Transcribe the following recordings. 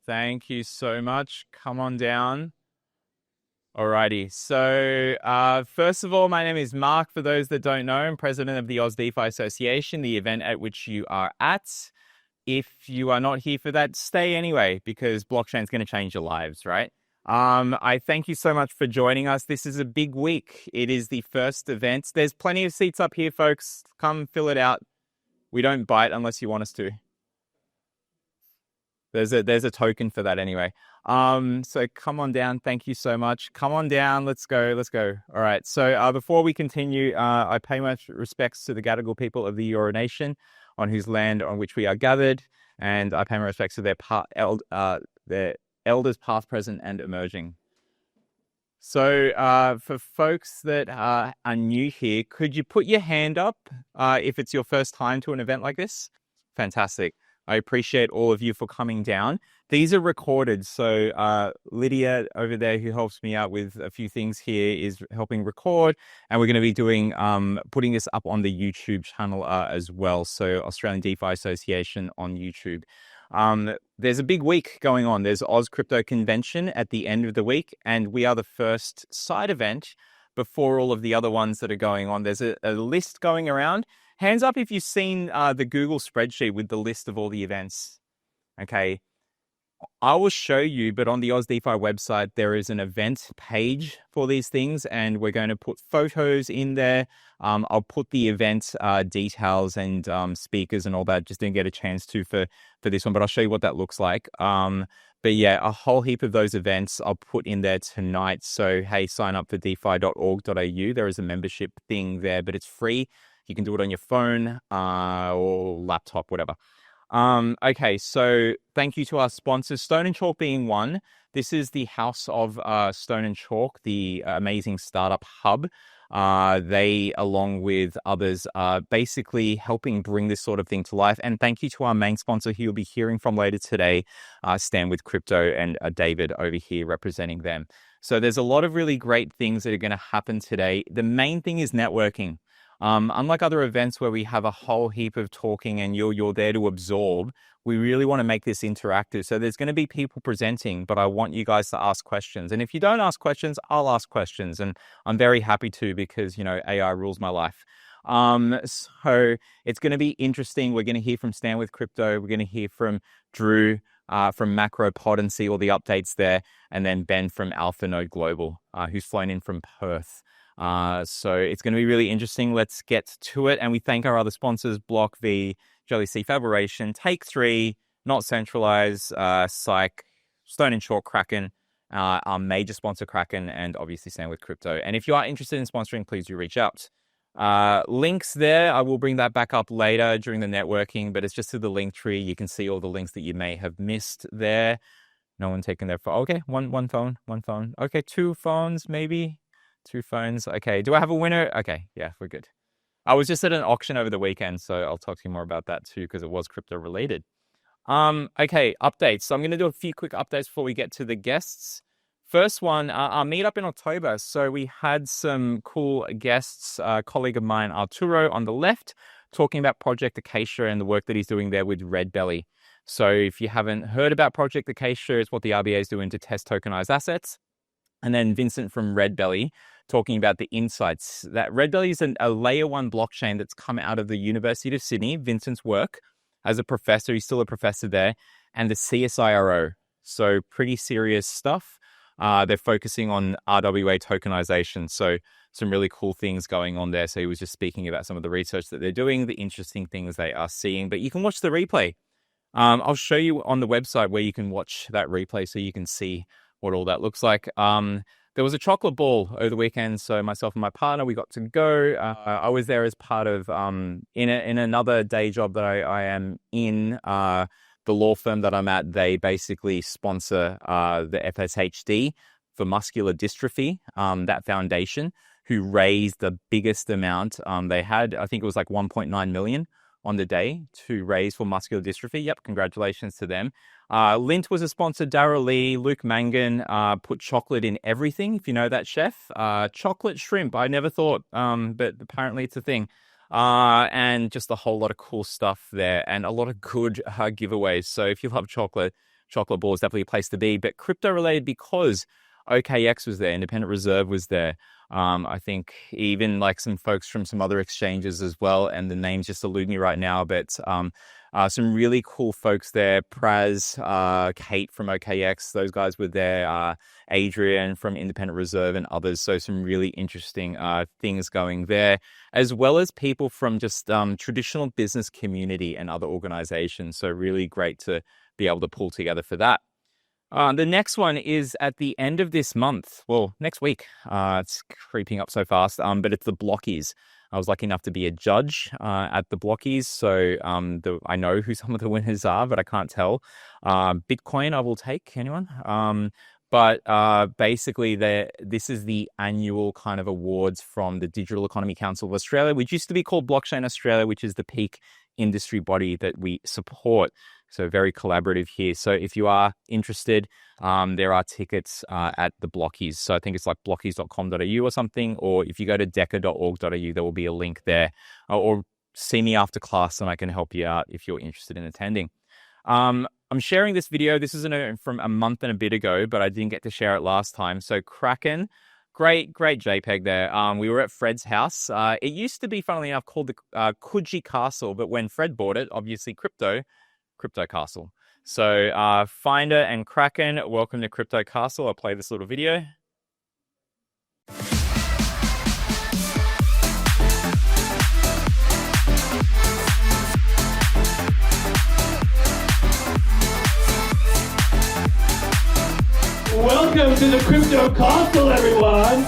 Thank you so much. Come on down. Alrighty. So, first of all, my name is Mark. For those that don't know, I'm president of the Aus DeFi Association, the event at which you are at. If you are not here for that, stay anyway, because blockchain is going to change your lives, right? I thank you so much for joining us. This is a big week. It is the first event. There's plenty of seats up here, folks. Come fill it out. We don't bite unless you want us to. There's a token for that anyway. So come on down. Thank you so much. Come on down. Let's go. All right. So before we continue, I pay my respects to the Gadigal people of the Eora Nation, on whose land on which we are gathered, and I pay my respects to their elders, past, present, and emerging. So for folks that are new here, could you put your hand up if it's your first time to an event like this? Fantastic. I appreciate all of you for coming down. These are recorded. So Lydia over there, who helps me out with a few things here, is helping record. And we're going to be doing putting this up on the YouTube channel as well. So Australian DeFi Association on YouTube. There's a big week going on. There's Aus Crypto Convention at the end of the week. And we are the first side event before all of the other ones that are going on. There's a list going around. Hands up if you've seen the Google spreadsheet with the list of all the events. Okay. I will show you, but on the Aus DeFi website, there is an event page for these things, and we're going to put photos in there. I'll put the event details and speakers and all that. Just didn't get a chance to for this one, but I'll show you what that looks like. But yeah, a whole heap of those events I'll put in there tonight. So, hey, sign up for defi.org.au. There is a membership thing there, but it's free. You can do it on your phone or laptop, whatever. Okay, so thank you to our sponsors, Stone and Chalk being one. This is the house of Stone and Chalk, the amazing startup hub. They, along with others, are basically helping bring this sort of thing to life. And thank you to our main sponsor, who you'll be hearing from later today, Stand with Crypto, and David over here representing them. So there's a lot of really great things that are going to happen today. The main thing is networking. Unlike other events where we have a whole heap of talking and you're there to absorb, we really want to make this interactive. So there's going to be people presenting, but I want you guys to ask questions. And if you don't ask questions, I'll ask questions. And I'm very happy to, because, AI rules my life. So it's going to be interesting. We're going to hear from Stand with Crypto. We're going to hear from Drew from Macropod and see all the updates there. And then Ben from Alpha Node Global, who's flown in from Perth. So it's going to be really interesting. Let's get to it. And we thank our other sponsors, Block V, JellyC Fabrication, Take 3, Not Centralized, Psych, Stone and Chalk, Kraken, our major sponsor, Kraken, and obviously Stand with Crypto. And if you are interested in sponsoring, please do reach out. Links there, I will bring that back up later during the networking, but it's just to the link tree. You can see all the links that you may have missed there. No one taking their phone. Okay, one phone. Okay, 2 phones, maybe. 2 phones. Okay. Do I have a winner? Okay. Yeah, we're good. I was just at an auction over the weekend, so I'll talk to you more about that too, because it was crypto related. Okay. Updates. So I'm going to do a few quick updates before we get to the guests. First one, our meetup in October. So we had some cool guests, a colleague of mine, Arturo, on the left, talking about Project Acacia and the work that he's doing there with Red Belly. So if you haven't heard about Project Acacia, it's what the RBA is doing to test tokenized assets. And then Vincent from Red Belly talking about the insights. That Red Belly is a layer 1 blockchain that's come out of the University of Sydney, Vincent's work as a professor. He's still a professor there, and the CSIRO. So pretty serious stuff. They're focusing on RWA tokenization. So some really cool things going on there. So he was just speaking about some of the research that they're doing, the interesting things they are seeing. But you can watch the replay. I'll show you on the website where you can watch that replay so you can see what all that looks like. There was a chocolate ball over the weekend, so myself and my partner, we got to go. I was there as part of, in another day job that I am in, the law firm that I'm at. They basically sponsor the FSHD for muscular dystrophy, that foundation, who raised the biggest amount. They had, I think it was like 1.9 million on the day to raise for muscular dystrophy. Yep, congratulations to them. Lint was a sponsor. Darryl Lee, Luke Mangan put chocolate in everything, if you know that, chef. Chocolate shrimp, I never thought, but apparently it's a thing. And just a whole lot of cool stuff there and a lot of good giveaways. So if you love chocolate, chocolate ball is definitely a place to be, but crypto related because OKX was there, Independent Reserve was there. I think even like some folks from some other exchanges as well, and the names just elude me right now, but some really cool folks there. Praz, Kate from OKX, those guys were there. Adrian from Independent Reserve and others. So some really interesting things going there, as well as people from just traditional business community and other organizations. So really great to be able to pull together for that. The next one is at the end of this month. Well, next week. It's creeping up so fast, but it's the Blockies. I was lucky enough to be a judge at the Blockies, so I know who some of the winners are, but I can't tell. Bitcoin, I will take. Anyone? But basically, this is the annual kind of awards from the Digital Economy Council of Australia, which used to be called Blockchain Australia, which is the peak industry body that we support. So very collaborative here. So if you are interested, there are tickets at the Blockies. So I think it's like blockies.com.au or something. Or if you go to deca.org.au, there will be a link there. Or see me after class and I can help you out if you're interested in attending. I'm sharing this video. This is from a month and a bit ago, but I didn't get to share it last time. So Kraken, great JPEG there. We were at Fred's house. It used to be, funnily enough, called the Coogee Castle, but when Fred bought it, obviously Crypto Castle. So Finder and Kraken, welcome to Crypto Castle. I'll play this little video. Welcome to the Crypto Castle, everyone!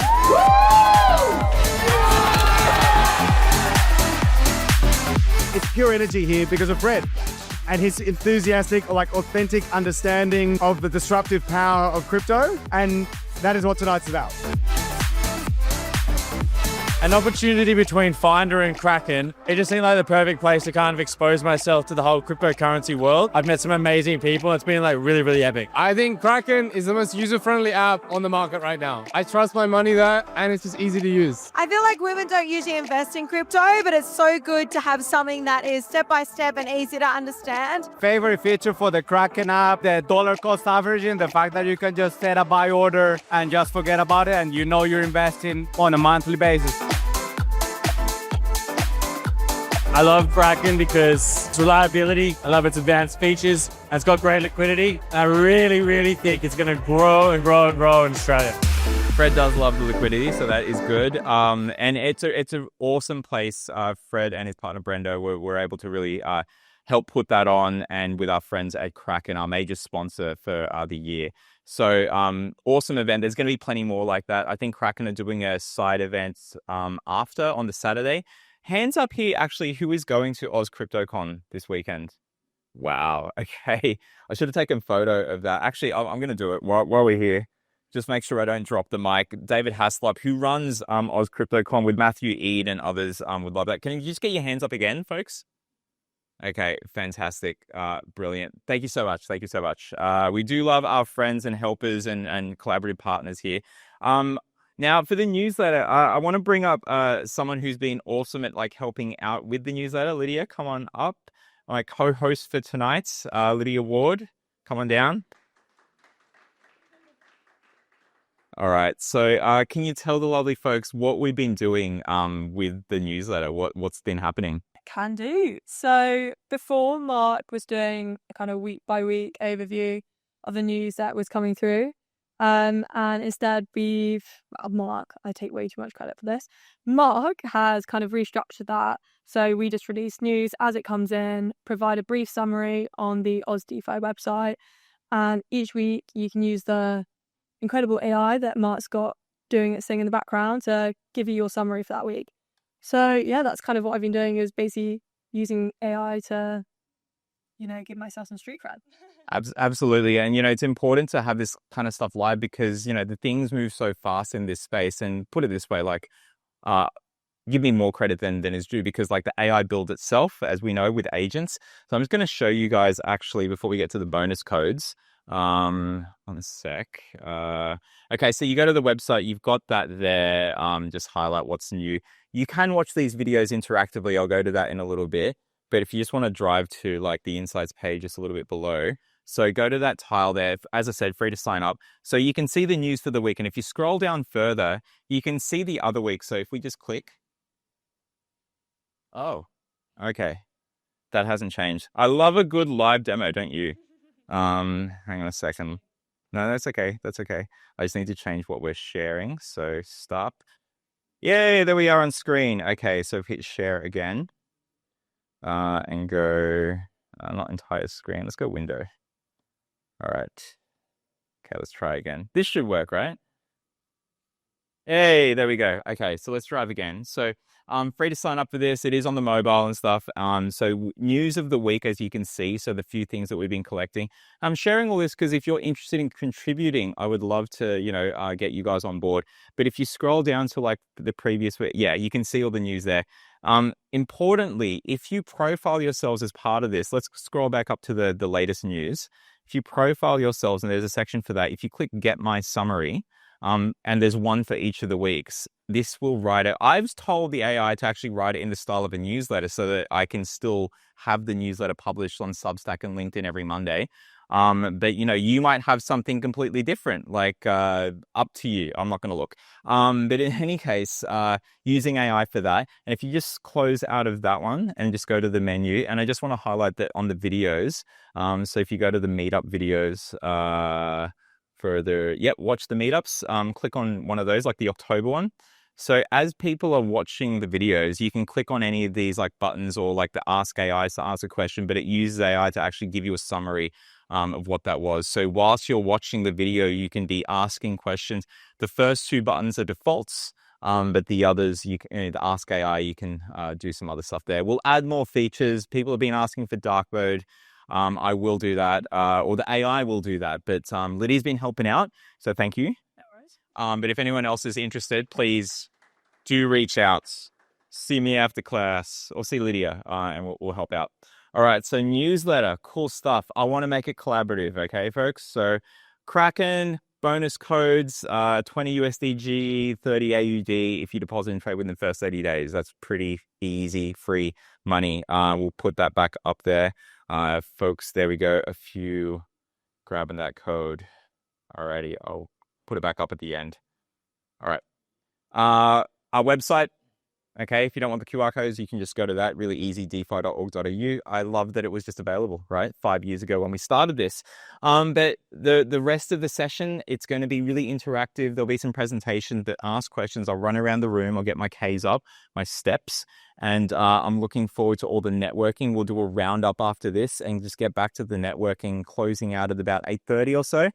It's pure energy here because of Fred and his enthusiastic, like authentic understanding of the disruptive power of crypto. And that is what tonight's about. An opportunity between Finder and Kraken. It just seemed like the perfect place to kind of expose myself to the whole cryptocurrency world. I've met some amazing people. It's been like really, really epic. I think Kraken is the most user-friendly app on the market right now. I trust my money there and it's just easy to use. I feel like women don't usually invest in crypto, but it's so good to have something that is step-by-step and easy to understand. Favorite feature for the Kraken app, the dollar cost averaging, the fact that you can just set a buy order and just forget about it and you know you're investing on a monthly basis. I love Kraken because it's reliability. I love its advanced features. And it's got great liquidity. I really, really think it's going to grow and grow and grow in Australia. Fred does love the liquidity, so that is good. And it's an awesome place. Fred and his partner Brendo were able to really help put that on, and with our friends at Kraken, our major sponsor for the year. So awesome event. There's going to be plenty more like that. I think Kraken are doing a side event after on the Saturday. Hands up here, actually, who is going to Aus Crypto Con this weekend? Wow. Okay. I should have taken a photo of that. Actually, I'm going to do it while we're here. Just make sure I don't drop the mic. David Haslop, who runs Aus Crypto Con with Matthew Eade and others, would love that. Can you just get your hands up again, folks? Okay, fantastic. Brilliant. Thank you so much. Thank you so much. We do love our friends and helpers and collaborative partners here. Now, for the newsletter, I want to bring up someone who's been awesome at like helping out with the newsletter. Lydia, come on up. My co-host for tonight, Lydia Ward, come on down. All right. So can you tell the lovely folks what we've been doing with the newsletter? What's been happening? Can do. So before, Mark was doing a kind of week by week overview of the news that was coming through. And instead Mark, I take way too much credit for this. Mark has kind of restructured that. So we just release news as it comes in, provide a brief summary on the Aus DeFi website. And each week you can use the incredible AI that Mark's got doing its thing in the background to give you your summary for that week. So yeah, that's kind of what I've been doing, is basically using AI to, give myself some street cred. Absolutely. And, it's important to have this kind of stuff live because, the things move so fast in this space. And put it this way, like, give me more credit than is due, because like the AI builds itself, as we know, with agents. So I'm just going to show you guys actually before we get to the bonus codes. On a sec. Okay, so you go to the website, you've got that there. Just highlight what's new. You can watch these videos interactively. I'll go to that in a little bit. But if you just want to drive to like the insights page just a little bit below, So go to that tile there. As I said, free to sign up. So you can see the news for the week. And if you scroll down further, you can see the other week. So if we just click. Oh, okay. That hasn't changed. I love a good live demo, don't you? Hang on a second. No, that's okay. That's okay. I just need to change what we're sharing. So stop. Yay, there we are on screen. Okay, so hit share again. And go, not entire screen. Let's go window. All right. Okay, let's try again. This should work, right? Hey, there we go. Okay, so let's drive again. So free to sign up for this. It is on the mobile and stuff. So news of the week, as you can see. So the few things that we've been collecting. I'm sharing all this because if you're interested in contributing, I would love to, get you guys on board. But if you scroll down to like the previous week, yeah, you can see all the news there. Importantly, if you profile yourselves as part of this, let's scroll back up to the latest news. If you profile yourselves, and there's a section for that, if you click Get My Summary, and there's one for each of the weeks, this will write it. I've told the AI to actually write it in the style of a newsletter so that I can still have the newsletter published on Substack and LinkedIn every Monday. But you might have something completely different, like up to you. I'm not going to look. But in any case, using AI for that. And if you just close out of that one and just go to the menu, and I just want to highlight that on the videos. So if you go to the Meetup videos, watch the meetups, click on one of those, like the October one. So as people are watching the videos, you can click on any of these like buttons or like the Ask AI to ask a question, but it uses AI to actually give you a summary of what that was. So whilst you're watching the video, you can be asking questions. The first two buttons are defaults, but the others, the Ask AI, you can do some other stuff there. We'll add more features. People have been asking for dark mode. I will do that, or the AI will do that. But Lydia's been helping out, so thank you. No worries. But if anyone else is interested, please do reach out. See me after class, or see Lydia, and we'll help out. All right, so newsletter, cool stuff. I want to make it collaborative, okay, folks? So Kraken, bonus codes, 20 USDG, 30 AUD if you deposit and trade within the first 30 days. That's pretty easy, free money. We'll put that back up there. Folks, there we go. A few grabbing that code. Alrighty, I'll put it back up at the end. All right. Our website. Okay, if you don't want the QR codes, you can just go to that. Really easy, defi.org.au. I love that it was just available, right? 5 years ago when we started this. But the rest of the session, it's going to be really interactive. There'll be some presentations that ask questions. I'll run around the room. I'll get my Ks up, my steps. And I'm looking forward to all the networking. We'll do a roundup after this and just get back to the networking, closing out at about 8:30 or so.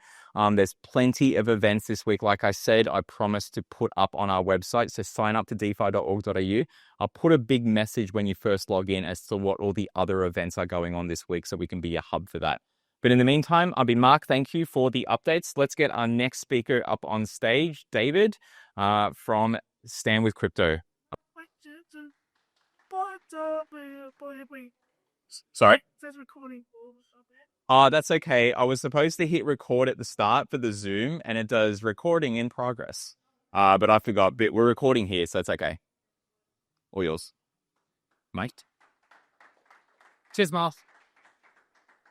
There's plenty of events this week. Like I said, I promise to put up on our website. So sign up to defi.org.au. I'll put a big message when you first log in as to what all the other events are going on this week so we can be a hub for that. But in the meantime, I've been Mark. Thank you for the updates. Let's get our next speaker up on stage, David from Stand with Crypto. Sorry? It says recording. Oh, that's okay. I was supposed to hit record at the start for the Zoom, and it does recording in progress. But I forgot. But we're recording here, so that's okay. All yours. Mate? Cheers, Marth.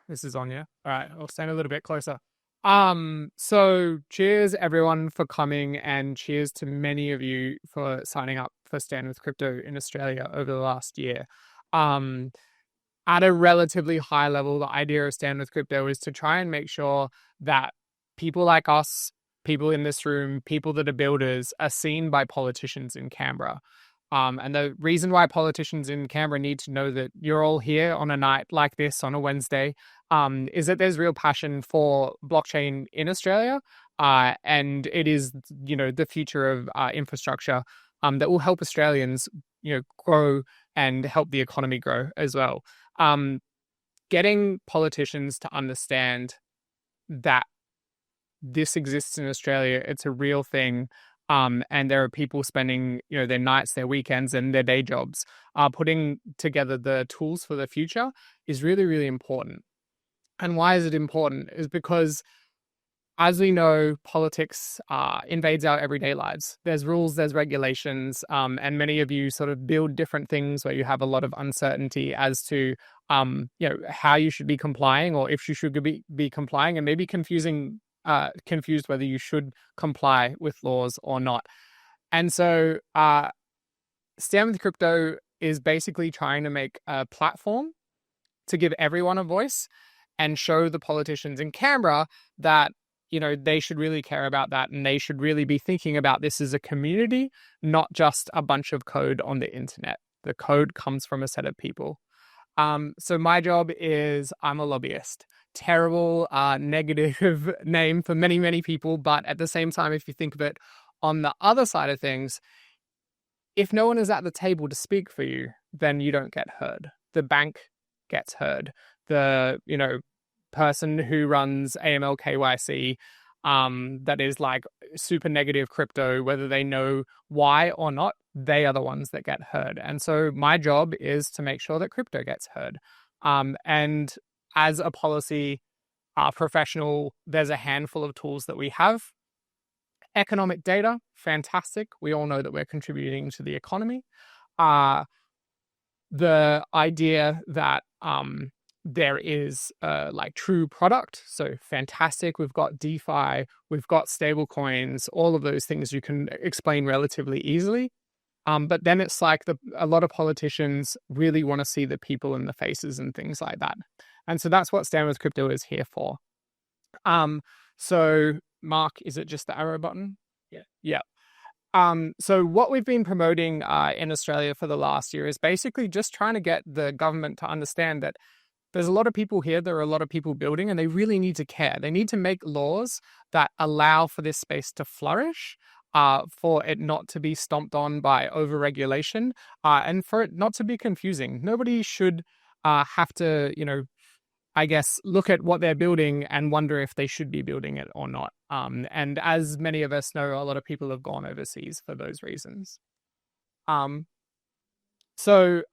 This is on, yeah? All right, I'll stand a little bit closer. So cheers everyone for coming, and cheers to many of you for signing up for Stand with Crypto in Australia over the last year. At a relatively high level, the idea of Stand with Crypto is to try and make sure that people like us, people in this room, people that are builders are seen by politicians in Canberra. And the reason why politicians in Canberra need to know that you're all here on a night like this on a Wednesday is that there's real passion for blockchain in Australia. And it is, the future of infrastructure that will help Australians, grow and help the economy grow as well. Getting politicians to understand that this exists in Australia, it's a real thing. And there are people spending, their nights, their weekends, and their day jobs, putting together the tools for the future is really, really important. And why is it important? Is because as we know, politics invades our everyday lives. There's rules, there's regulations, and many of you sort of build different things where you have a lot of uncertainty as to how you should be complying, or if you should be complying, and maybe confused whether you should comply with laws or not. And so Stand with Crypto is basically trying to make a platform to give everyone a voice and show the politicians in Canberra that they should really care about that, and they should really be thinking about this as a community, not just a bunch of code on the internet. The code comes from a set of people. So my job is I'm a lobbyist. Terrible, negative name for many, many people. But at the same time, if you think of it on the other side of things, if no one is at the table to speak for you, then you don't get heard. The bank gets heard. The, person who runs AML KYC, that is like super negative crypto, whether they know why or not, they are the ones that get heard. And so my job is to make sure that crypto gets heard. And as a policy professional, there's a handful of tools that we have. Economic data, fantastic. We all know that we're contributing to the economy. The idea that there is like true product, so fantastic. We've got DeFi, we've got stablecoins, all of those things you can explain relatively easily. But then it's like a lot of politicians really want to see the people in the faces and things like that. And so that's what Stand with Crypto is here for. So Mark, is it just the arrow button? Yeah. So what we've been promoting in Australia for the last year is basically just trying to get the government to understand that there's a lot of people here, there are a lot of people building, and they really need to care. They need to make laws that allow for this space to flourish, for it not to be stomped on by over-regulation, and for it not to be confusing. Nobody should have to, look at what they're building and wonder if they should be building it or not. And as many of us know, a lot of people have gone overseas for those reasons. So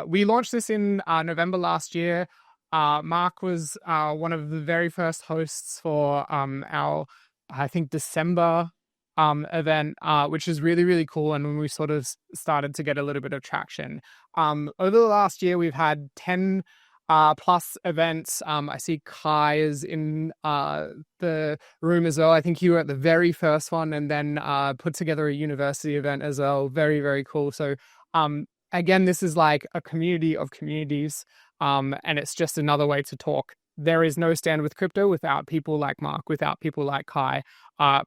we launched this in November last year. Mark was one of the very first hosts for our, I think, December event, which is really, really cool. And when we sort of started to get a little bit of traction. Over the last year, we've had 10 plus events. I see Kai is in the room as well. I think you were at the very first one, and then put together a university event as well. Very, very cool. So again, this is like a community of communities, and it's just another way to talk. There is no Stand with Crypto without people like Mark, without people like Kai,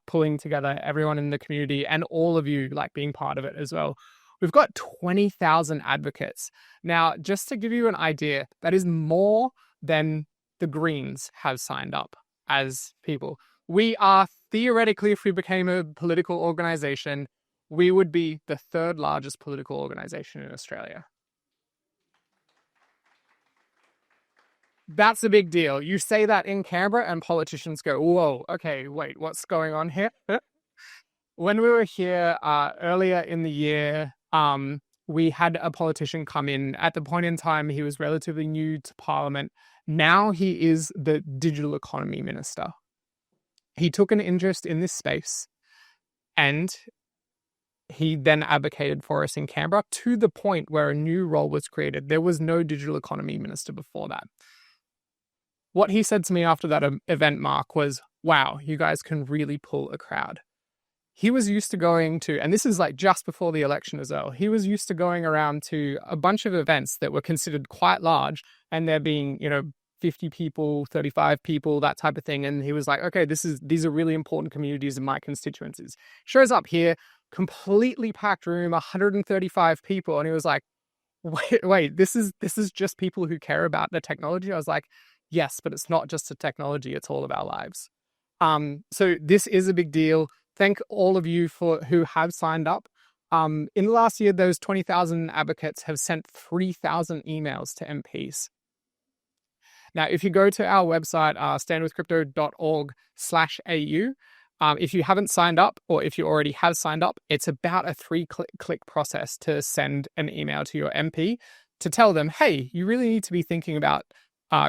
pulling together everyone in the community, and all of you like being part of it as well. We've got 20,000 advocates. Now, just to give you an idea, that is more than the Greens have signed up as people. We are theoretically, if we became a political organization, we would be the third largest political organization in Australia. That's a big deal. You say that in Canberra and politicians go, whoa, okay, wait, what's going on here? When we were here earlier in the year, we had a politician come in. At the point in time, he was relatively new to Parliament. Now he is the digital economy minister. He took an interest in this space, and he then advocated for us in Canberra to the point where a new role was created. There was no digital economy minister before that. What he said to me after that event, Mark, was, wow, you guys can really pull a crowd. He was used to going to, and this is like just before the election as well, he was used to going around to a bunch of events that were considered quite large, and there being, 50 people, 35 people, that type of thing. And he was like, okay, these are really important communities in my constituencies. Shows up here, completely packed room, 135 people. And he was like, wait, this is just people who care about the technology. I was like, yes, but it's not just the technology, it's all of our lives. So this is a big deal. Thank all of you who have signed up. In the last year, those 20,000 advocates have sent 3,000 emails to MPs. Now, if you go to our website, standwithcrypto.org/au, if you haven't signed up, or if you already have signed up, it's about a 3-click process to send an email to your MP to tell them, hey, you really need to be thinking about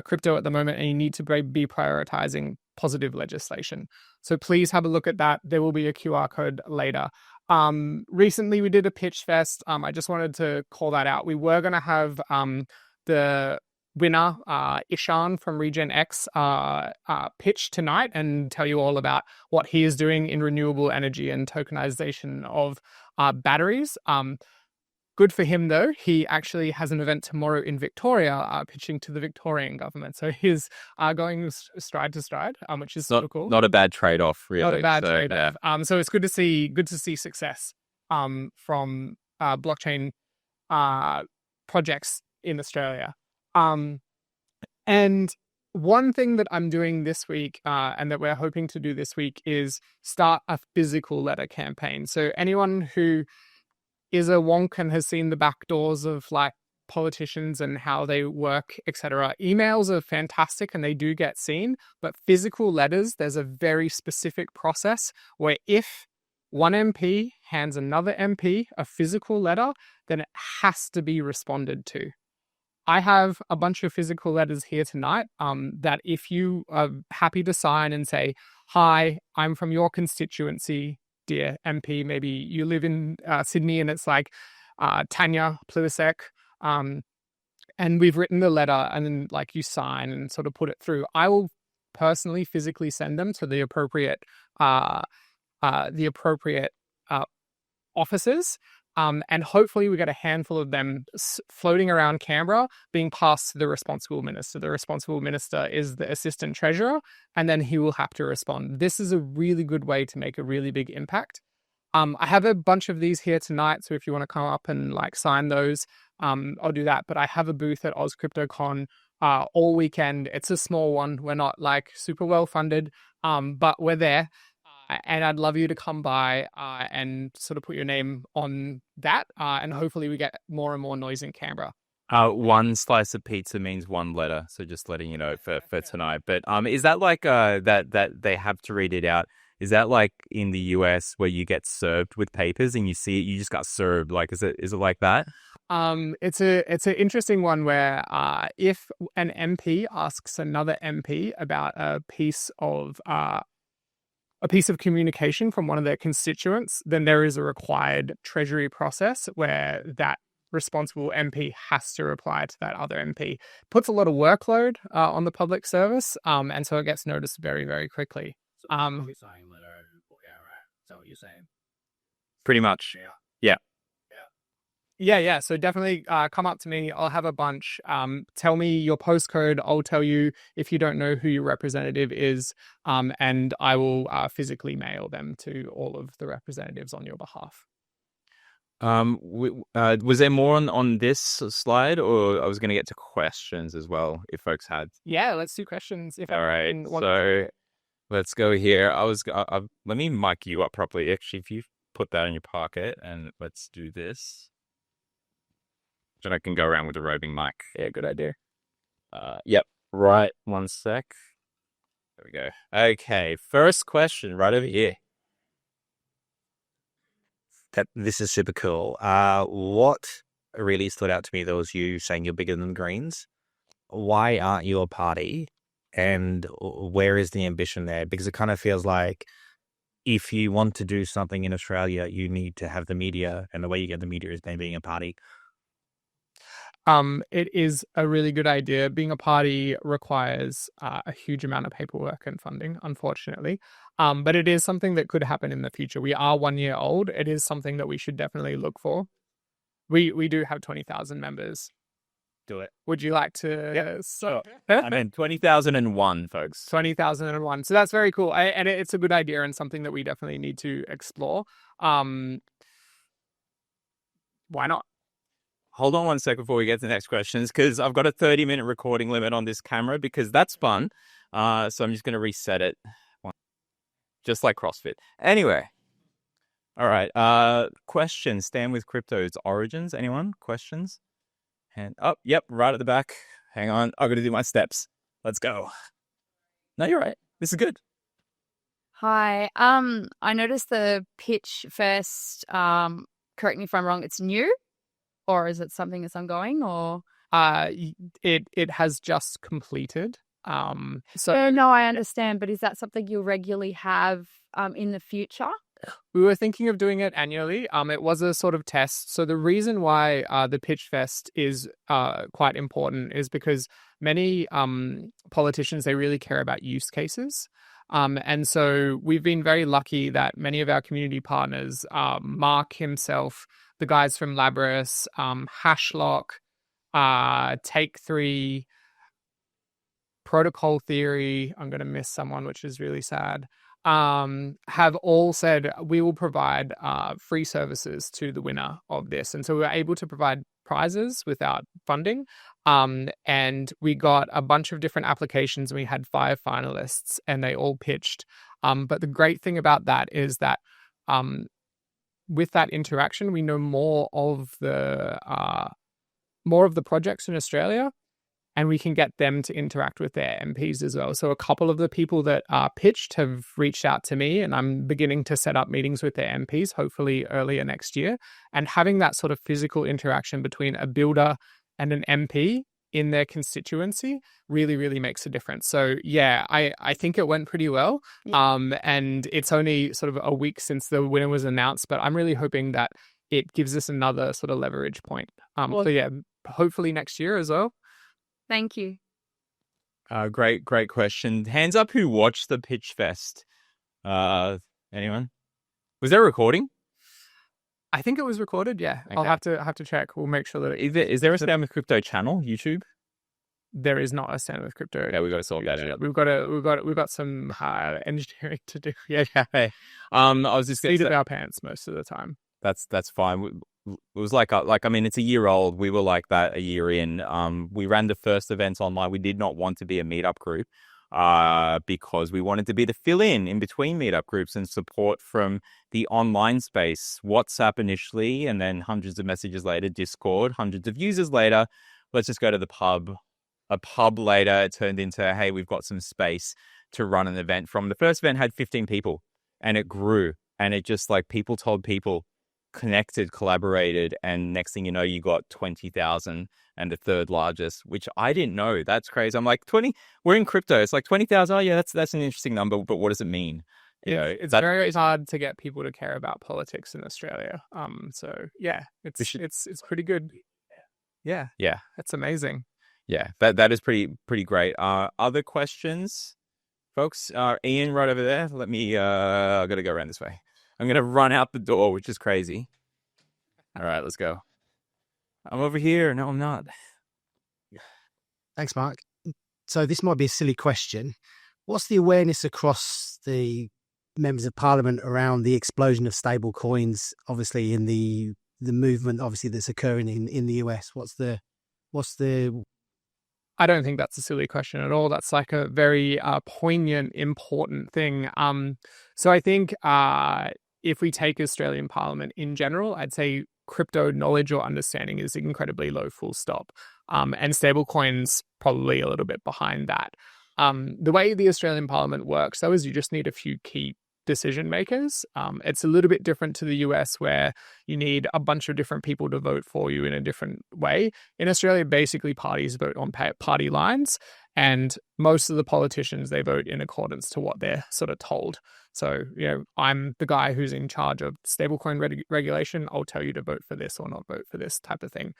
crypto at the moment, and you need to be prioritizing positive legislation. So please have a look at that. There will be a QR code later. Recently we did a pitch fest. I just wanted to call that out. We were going to have the winner, Ishan from Regen X, pitch tonight and tell you all about what he is doing in renewable energy and tokenization of batteries. Good for him, though. He actually has an event tomorrow in Victoria, pitching to the Victorian government. So he's going stride to stride, which is super cool. Not a bad trade-off, really. Not a bad trade-off. Yeah. So it's good to see success from blockchain projects in Australia. And one thing that I'm doing this week, and that we're hoping to do this week, is start a physical letter campaign. So anyone who is a wonk and has seen the back doors of like politicians and how they work, etc. Emails are fantastic and they do get seen, but physical letters, there's a very specific process where if one MP hands another MP a physical letter, then it has to be responded to. I have a bunch of physical letters here tonight that if you are happy to sign and say, hi, I'm from your constituency, dear MP, maybe you live in Sydney and it's like Tanya Plivisek, and we've written the letter, and then like you sign and sort of put it through. I will personally physically send them to the appropriate offices, and hopefully we get a handful of them floating around Canberra being passed to the responsible minister. The responsible minister is the assistant treasurer, and then he will have to respond. This is a really good way to make a really big impact. I have a bunch of these here tonight, so if you want to come up and like sign those, I'll do that. But I have a booth at Aus Crypto Con all weekend. It's a small one. We're not like super well funded, but we're there. And I'd love you to come by and sort of put your name on that. And hopefully we get more and more noise in Canberra. One slice of pizza means one letter. So just letting you know for tonight. But is that like that they have to read it out? Is that like in the US where you get served with papers and you see it, you just got served? Like, is it like that? It's an interesting one where if an MP asks another MP about a piece of communication from one of their constituents, then there is a required treasury process where that responsible MP has to reply to that other MP. Puts a lot of workload on the public service, and so it gets noticed very, very quickly. Is that what you're saying? Pretty much. Yeah. So definitely come up to me. I'll have a bunch. Tell me your postcode. I'll tell you if you don't know who your representative is, and I will physically mail them to all of the representatives on your behalf. Was there more on this slide, or I was going to get to questions as well if folks had? Yeah, let's do questions. All right. So let's go here. Let me mic you up properly. Actually, if you put that in your pocket, and let's do this. Then I can go around with a roving mic. Yeah, good idea. Yep. Right. 1 sec. There we go. Okay. First question right over here. This is super cool. What really stood out to me, though, was you saying you're bigger than the Greens. Why aren't you a party? And where is the ambition there? Because it kind of feels like if you want to do something in Australia, you need to have the media. And the way you get the media is by being a party. It is a really good idea. Being a party requires a huge amount of paperwork and funding, unfortunately. But it is something that could happen in the future. We are 1 year old. It is something that we should definitely look for. We do have 20,000 members. Do it. Would you like to? Yeah. So, I mean, 20,001, folks. 20,001. So that's very cool. And it's a good idea and something that we definitely need to explore. Why not? Hold on 1 sec before we get to the next questions, because I've got a 30-minute recording limit on this camera because that's fun. So I'm just going to reset it. Just like CrossFit. Anyway. All right. Questions. Stand with Crypto's origins. Anyone? Questions? And yep, right at the back. Hang on. I've got to do my steps. Let's go. No, you're right. This is good. Hi. I noticed the pitch first. Correct me if I'm wrong. It's new, or is it something that's ongoing? Or It has just completed. So No, I understand, but is that something you'll regularly have in the future? we were thinking of doing it annually. It was a sort of test. So the reason why the Pitch Fest is quite important is because many politicians, they really care about use cases. And so we've been very lucky that many of our community partners, Mark himself, the guys from Labradus, Hashlock, Take3, Protocol Theory, I'm going to miss someone, which is really sad, have all said we will provide free services to the winner of this. And so we were able to provide prizes without funding. And we got a bunch of different applications. We had 5 finalists and they all pitched. But the great thing about that is that with that interaction, we know more of the projects in Australia, and we can get them to interact with their MPs as well. So a couple of the people that are pitched have reached out to me, and I'm beginning to set up meetings with their MPs, hopefully earlier next year. And having that sort of physical interaction between a builder and an MP in their constituency really, really makes a difference. So yeah, I think it went pretty well. And it's only sort of a week since the winner was announced, but I'm really hoping that it gives us another sort of leverage point. So yeah, hopefully next year as well. Thank you. Great question. Hands up who watched the Pitch Fest. Anyone? Was there a recording? I think it was recorded. Yeah, Okay. I'll have to check. We'll make sure that Is there a Stand with Crypto channel, YouTube? there is not a Stand with Crypto. Yeah, we got to sort that out. We've got some engineering to do. Yeah. Hey, I was just going Seat to of say, our pants most of the time. that's fine. It was like I mean, it's a year old. We were like that a year in. We ran the first events online. We did not want to be a meetup group because we wanted to be the fill-in between meetup groups and support from the online space. WhatsApp initially, and then hundreds of messages later, Discord, hundreds of users later. Let's just go to the pub. A pub later, it turned into, hey, we've got some space to run an event from. The first event had 15 people, and it grew. And it just like people told people, connected, collaborated, and next thing you know, you got 20,000 and the third largest, which I didn't know. That's crazy. I'm like, 20, we're in crypto. It's like 20,000. Oh yeah, that's an interesting number, but what does it mean? You know, It's very hard to get people to care about politics in Australia. So yeah, it's pretty good. Yeah, that's amazing. Yeah, that is pretty great. Other questions, folks? Ian right over there. Let me, I got to go around this way. I'm going to run out the door, which is crazy. All right, let's go. I'm over here. No, I'm not. Thanks, Mark. So this might be a silly question. What's the awareness across the members of parliament around the explosion of stable coins, obviously in the movement, obviously that's occurring in the US? What's the I don't think that's a silly question at all. That's like a very poignant, important thing. So I think if we take Australian Parliament in general, I'd say crypto knowledge or understanding is incredibly low, full stop. And stablecoins probably a little bit behind that. The way the Australian Parliament works, though, is you just need a few key decision makers. It's a little bit different to the US, where you need a bunch of different people to vote for you in a different way. In Australia, basically parties vote on party lines, and most of the politicians, they vote in accordance to what they're sort of told. So, you know, I'm the guy who's in charge of stablecoin regulation. I'll tell you to vote for this or not vote for this type of thing.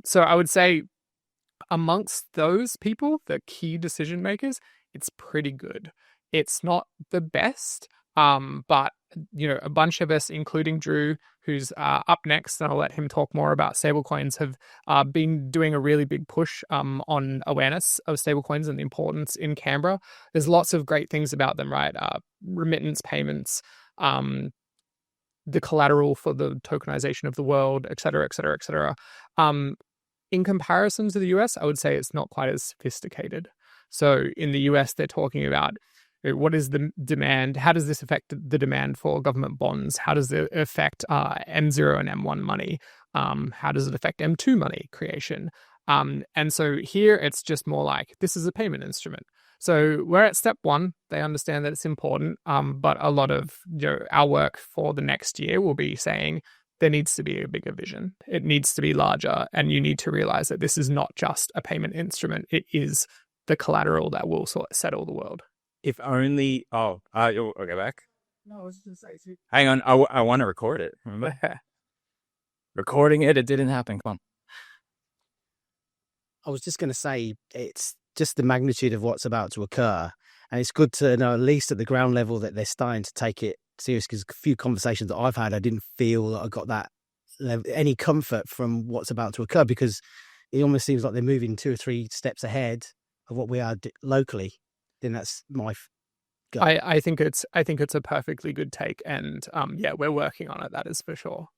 So I would say amongst those people, the key decision makers, it's pretty good. It's not the best, but, you know, a bunch of us, including Drew, who's up next, and I'll let him talk more about stablecoins, have been doing a really big push on awareness of stablecoins and the importance in Canberra. There's lots of great things about them, right? Remittance payments, the collateral for the tokenization of the world, et cetera, et cetera, et cetera. In comparison to the US, I would say it's not quite as sophisticated. So in the US, they're talking about what is the demand? How does this affect the demand for government bonds? How does it affect M0 and M1 money? How does it affect M2 money creation? And so here it's just more like, this is a payment instrument. So we're at step one. They understand that it's important, but a lot of our work for the next year will be saying, there needs to be a bigger vision. It needs to be larger, and you need to realize that this is not just a payment instrument. It is the collateral that will sort of settle the world. If only. Oh, you'll go back. No, I was just going to say. Hang on, I want to record it. Remember, recording it. It didn't happen. Come on. I was just going to say, it's just the magnitude of what's about to occur. And it's good to know, at least at the ground level, that they're starting to take it serious, because a few conversations that I've had, I didn't feel that I got that any comfort from what's about to occur, because it almost seems like they're moving 2 or 3 steps ahead of what we are locally. Then that's my gut. I think it's a perfectly good take, and yeah, we're working on it. That is for sure.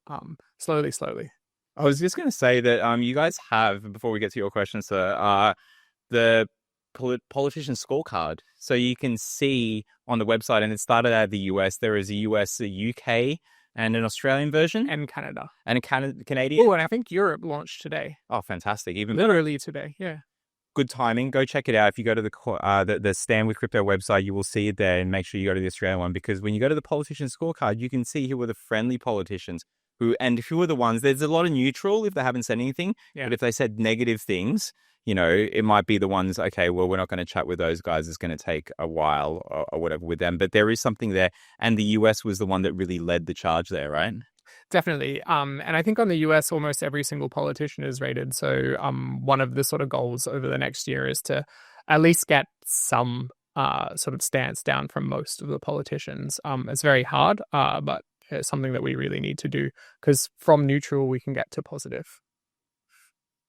Slowly. I was just going to say that you guys have, before we get to your question, sir, the politician scorecard. So you can see on the website, and it started out of the US. There is a US, a UK, and an Australian version. And Canada. And a Canadian. Oh, and I think Europe launched today. Oh, fantastic. Even literally today, yeah. Good timing. Go check it out. If you go to the Stand with Crypto website, you will see it there, and make sure you go to the Australian one, because when you go to the politician scorecard, you can see who were the friendly politicians who are the ones. There's a lot of neutral if they haven't said anything, but if they said negative things, you know, it might be the ones, okay, well, we're not going to chat with those guys. It's going to take a while or whatever with them. But there is something there. And the US was the one that really led the charge there, right? Definitely. And I think on the US, almost every single politician is rated. So one of the sort of goals over the next year is to at least get some sort of stance down from most of the politicians. It's very hard, but it's something that we really need to do, because from neutral, we can get to positive.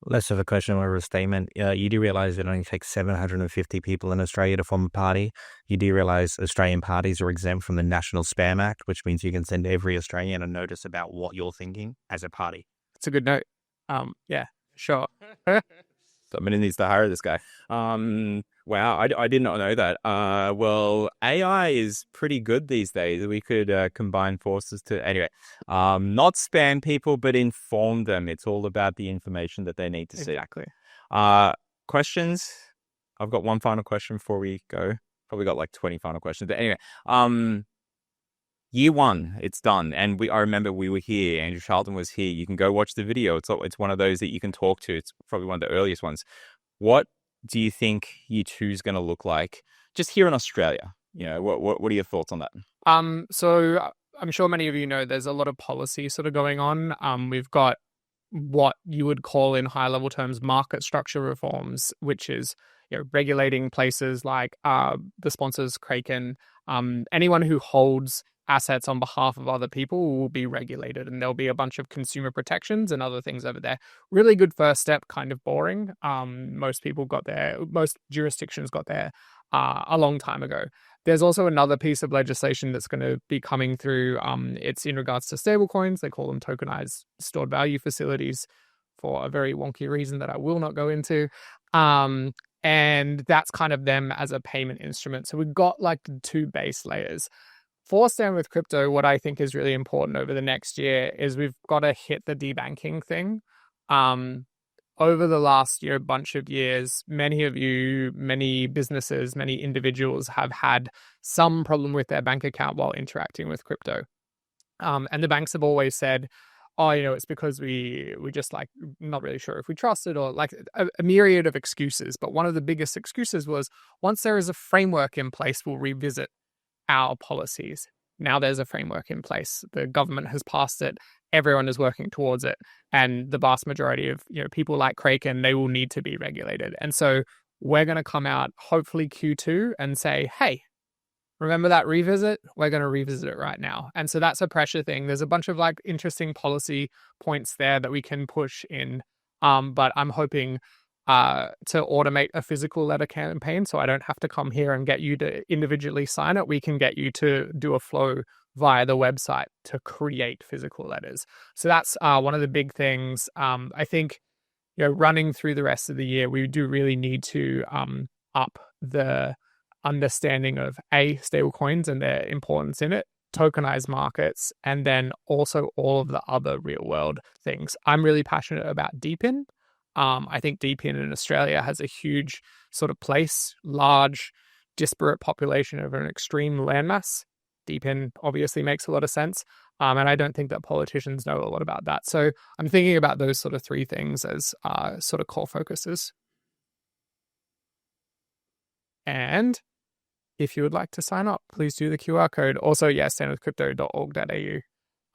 Less of a question, more of a statement. You do realize it only takes 750 people in Australia to form a party. You do realize Australian parties are exempt from the National Spam Act, which means you can send every Australian a notice about what you're thinking as a party. It's a good note. Yeah, sure. Somebody needs to hire this guy. Wow, I did not know that. Well, AI is pretty good these days. We could combine forces to, anyway, not spam people, but inform them. It's all about the information that they need to see. Exactly. Questions? I've got one final question before we go. Probably got like 20 final questions. But anyway, year 1, it's done. And I remember we were here. Andrew Charlton was here. You can go watch the video. It's one of those that you can talk to. It's probably one of the earliest ones. What do you think year 2 is going to look like just here in Australia? You know, what are your thoughts on that? So I'm sure many of you know there's a lot of policy sort of going on. We've got what you would call in high level terms market structure reforms, which is, you know, regulating places like the sponsors, Kraken, anyone who holds assets on behalf of other people will be regulated, and there'll be a bunch of consumer protections and other things over there. Really good first step, kind of boring. Most jurisdictions got there a long time ago. There's also another piece of legislation that's going to be coming through. It's in regards to stablecoins. They call them tokenized stored value facilities for a very wonky reason that I will not go into. And that's kind of them as a payment instrument. So we've got like the 2 base layers. For Stand with Crypto, what I think is really important over the next year is we've got to hit the debanking thing. Over the last year, bunch of years, many of you, many businesses, many individuals have had some problem with their bank account while interacting with crypto. And the banks have always said, oh, you know, it's because we just like not really sure if we trust it, or like a myriad of excuses. But one of the biggest excuses was, once there is a framework in place, we'll revisit our policies. Now there's a framework in place. The government has passed it. Everyone is working towards it. And the vast majority of, you know, people like Kraken, they will need to be regulated. And so we're going to come out hopefully Q2 and say, hey, remember that revisit? We're going to revisit it right now. And so that's a pressure thing. There's a bunch of like interesting policy points there that we can push in. But I'm hoping to automate a physical letter campaign, so I don't have to come here and get you to individually sign it. We can get you to do a flow via the website to create physical letters. So that's one of the big things. I think, you know, running through the rest of the year, we do really need to up the understanding of stablecoins and their importance in it, tokenized markets, and then also all of the other real world things. I'm really passionate about DePIN. I think DePIN in Australia has a huge sort of place, large, disparate population of an extreme landmass. DePIN obviously makes a lot of sense. And I don't think that politicians know a lot about that. So I'm thinking about those sort of three things as sort of core focuses. And if you would like to sign up, please do the QR code. Also, standwithcrypto.org.au.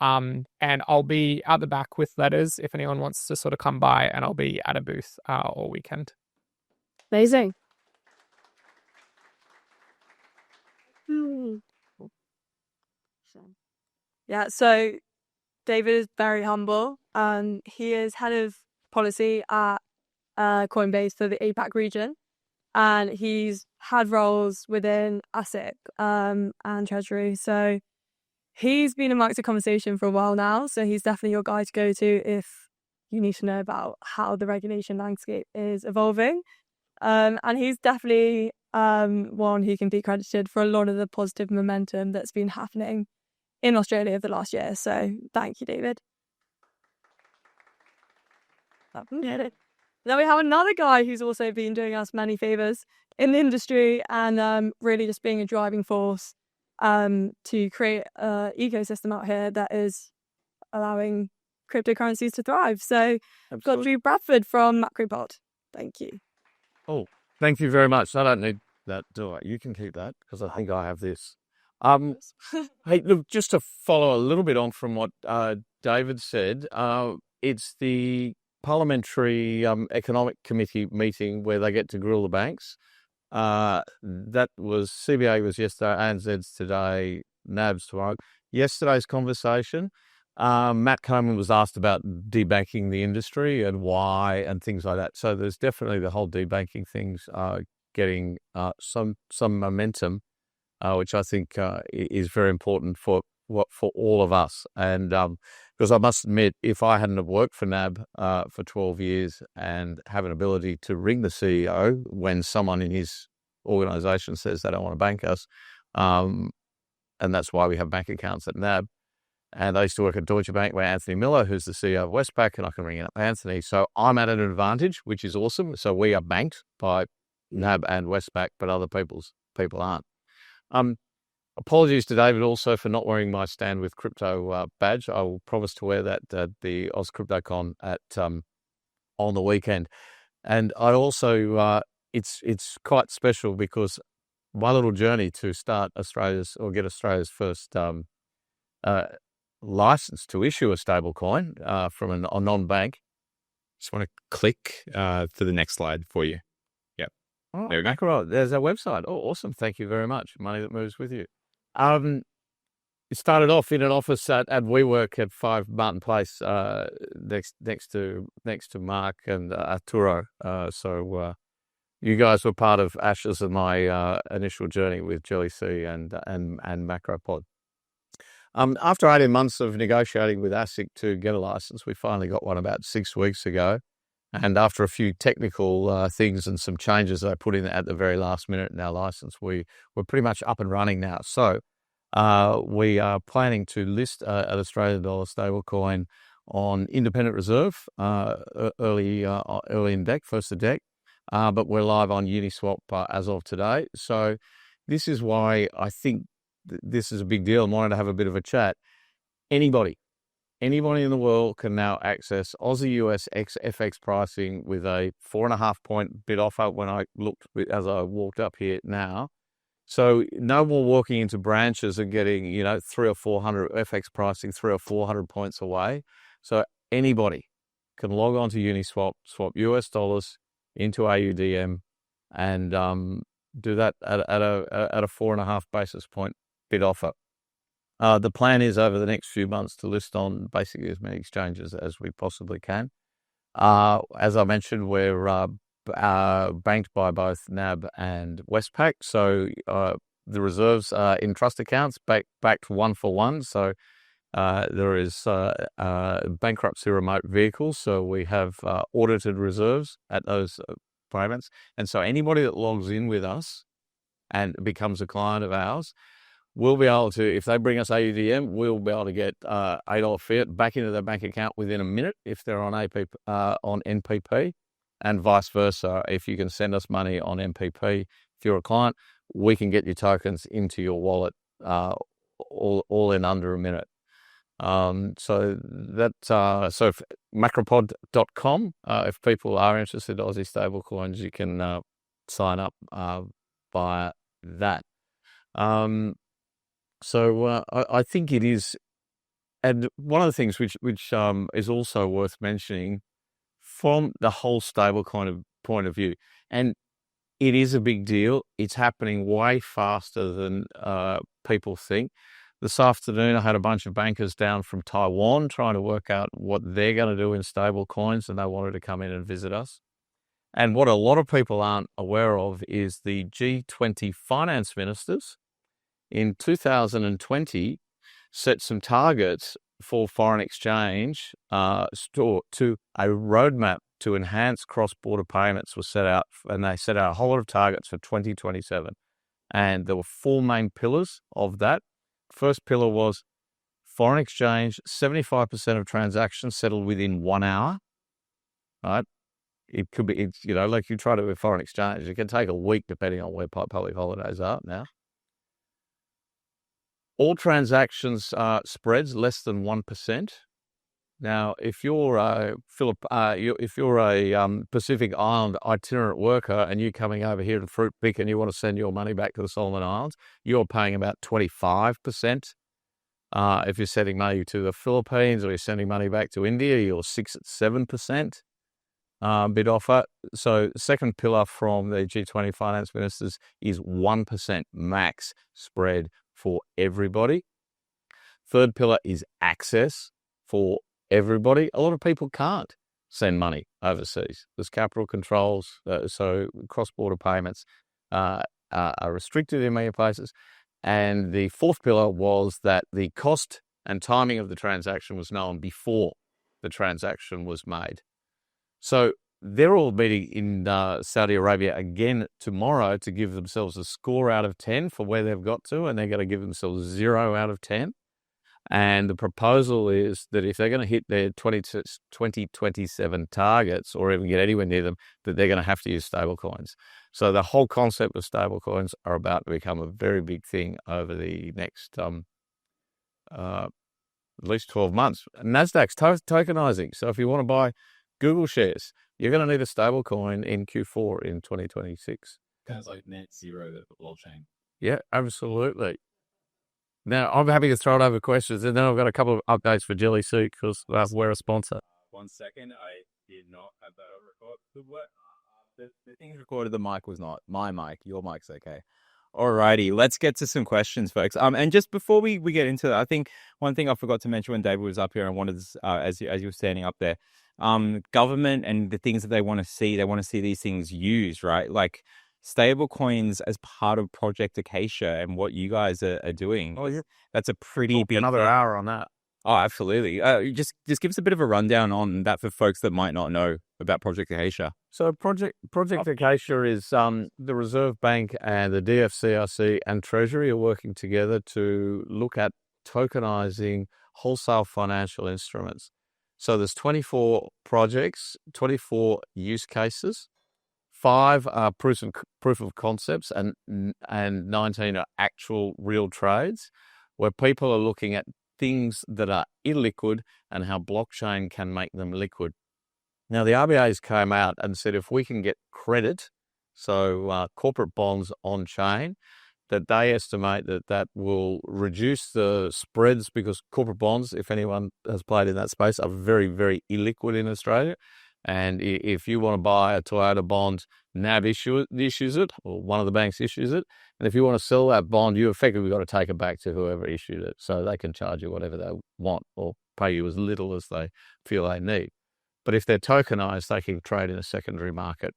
And I'll be out the back with letters if anyone wants to sort of come by, and I'll be at a booth all weekend. Amazing. Yeah, so David is very humble. He is head of policy at Coinbase for the APAC region, and he's had roles within ASIC and Treasury. So he's been amongst the conversation for a while now. So he's definitely your guy to go to if you need to know about how the regulation landscape is evolving. And he's definitely one who can be credited for a lot of the positive momentum that's been happening in Australia over the last year. So thank you, David. Then we have another guy who's also been doing us many favors in the industry and really just being a driving force to create an ecosystem out here that is allowing cryptocurrencies to thrive. So I've got Drew Bradford from Macropod. Thank you. Oh, thank you very much. I don't need that, do I? You can keep that because I think I have this. Hey, look, just to follow a little bit on from what David said, it's the Parliamentary Economic Committee meeting where they get to grill the banks. That was CBA was yesterday, ANZ's today, NAB's tomorrow. Yesterday's conversation, Matt Coleman was asked about debanking the industry and why and things like that. So there's definitely the whole debanking things getting some momentum, which I think is very important for all of us. And because I must admit, if I hadn't have worked for NAB for 12 years and have an ability to ring the CEO when someone in his organisation says they don't want to bank us, and that's why we have bank accounts at NAB. And I used to work at Deutsche Bank where Anthony Miller, who's the CEO of Westpac, and I can ring up Anthony. So I'm at an advantage, which is awesome. So we are banked by NAB and Westpac, but other people aren't. Apologies to David also for not wearing my Stand with Crypto badge. I will promise to wear that at the Aus Crypto Con on the weekend. And I also, it's quite special because my little journey to start get Australia's first license to issue a stablecoin from a non-bank. Just want to click to the next slide for you. Yep. Oh, there we go. Macropod. There's our website. Oh, awesome. Thank you very much. Money that moves with you. It started off in an office at WeWork at 5 Martin Place, next to Mark and Arturo. So you guys were part of Ash's and my initial journey with JellyC and Macropod. After 18 months of negotiating with ASIC to get a license, we finally got one about 6 weeks ago. And after a few technical things and some changes I put in at the very last minute in our license, we're pretty much up and running now. So we are planning to list an Australian dollar stablecoin on independent reserve early in deck, first of deck. But we're live on Uniswap as of today. So this is why I think this is a big deal. I wanted to have a bit of a chat. Anybody in the world can now access Aussie US FX pricing with a 4.5 point bid offer when I looked as I walked up here now. So no more walking into branches and getting, 300 or 400 FX pricing 300 or 400 points away. So anybody can log on to Uniswap, swap US dollars into AUDM and do that at a 4.5 basis point bid offer. The plan is over the next few months to list on basically as many exchanges as we possibly can. As I mentioned, we're banked by both NAB and Westpac. So the reserves are in trust accounts backed one for one. So there is bankruptcy remote vehicles. So we have audited reserves at those payments. And so anybody that logs in with us and becomes a client of ours, we'll be able to, if they bring us AUDM, we'll be able to get $8 fiat back into their bank account within a minute if they're on on NPP, and vice versa. If you can send us money on NPP, if you're a client, we can get your tokens into your wallet all in under a minute. So that so macropod.com. If people are interested in Aussie stablecoins, you can sign up via that. So I think it is, and one of the things which is also worth mentioning from the whole stablecoin point of view, and it is a big deal. It's happening way faster than people think. This afternoon, I had a bunch of bankers down from Taiwan trying to work out what they're going to do in stable coins, and they wanted to come in and visit us. And what a lot of people aren't aware of is the G20 finance ministers in 2020 set some targets for foreign exchange to a roadmap to enhance cross-border payments was set out, and they set out a whole lot of targets for 2027. And there were 4 main pillars of that. First pillar was foreign exchange, 75% of transactions settled within 1 hour, right? It could be, like you try to do with foreign exchange, it can take a week depending on where public holidays are now. All transactions spreads less than 1%. Now, if you're a Pacific Island itinerant worker and you're coming over here to Fruit Pick and you want to send your money back to the Solomon Islands, you're paying about 25%. If you're sending money to the Philippines or you're sending money back to India, you're 7% bid offer. So the second pillar from the G20 finance ministers is 1% max spread for everybody. Third pillar is access for everybody. A lot of people can't send money overseas. There's capital controls, so cross-border payments are restricted in many places. And the fourth pillar was that the cost and timing of the transaction was known before the transaction was made. So they're all meeting in Saudi Arabia again tomorrow to give themselves a score out of 10 for where they've got to, and they're going to give themselves 0 out of 10. And the proposal is that if they're going to hit their 2027 targets or even get anywhere near them, that they're going to have to use stablecoins. So the whole concept of stablecoins are about to become a very big thing over the next at least 12 months. NASDAQ's tokenizing. So if you want to buy Google shares, you're going to need a stablecoin in Q4 in 2026. Kind of like net zero of the blockchain. Yeah, absolutely. Now, I'm happy to throw it over questions, and then I've got a couple of updates for JellyC because we're a sponsor. 1 second, I did not have that on record. The thing recorded, the mic was not. My mic, your mic's okay. Alrighty, let's get to some questions, folks. And just before we get into that, I think one thing I forgot to mention when David was up here and wanted as you were standing up there, government and the things that they want to see these things used, right? Like stable coins as part of Project Acacia and what you guys are doing. Oh, yeah. That's a pretty big another hour on that. Oh, absolutely. Just give us a bit of a rundown on that for folks that might not know about Project Acacia. So Project Acacia is the Reserve Bank and the DFCRC and Treasury are working together to look at tokenizing wholesale financial instruments. So there's 24 projects, 24 use cases. 5 are proof of concepts and 19 are actual real trades where people are looking at things that are illiquid and how blockchain can make them liquid. Now, the RBA's came out and said if we can get credit, so corporate bonds on chain, that they estimate that will reduce the spreads because corporate bonds, if anyone has played in that space, are very, very illiquid in Australia. And if you want to buy a Toyota bond, NAB issues it, or one of the banks issues it. And if you want to sell that bond, you effectively got to take it back to whoever issued it. So they can charge you whatever they want or pay you as little as they feel they need. But if they're tokenized, they can trade in a secondary market.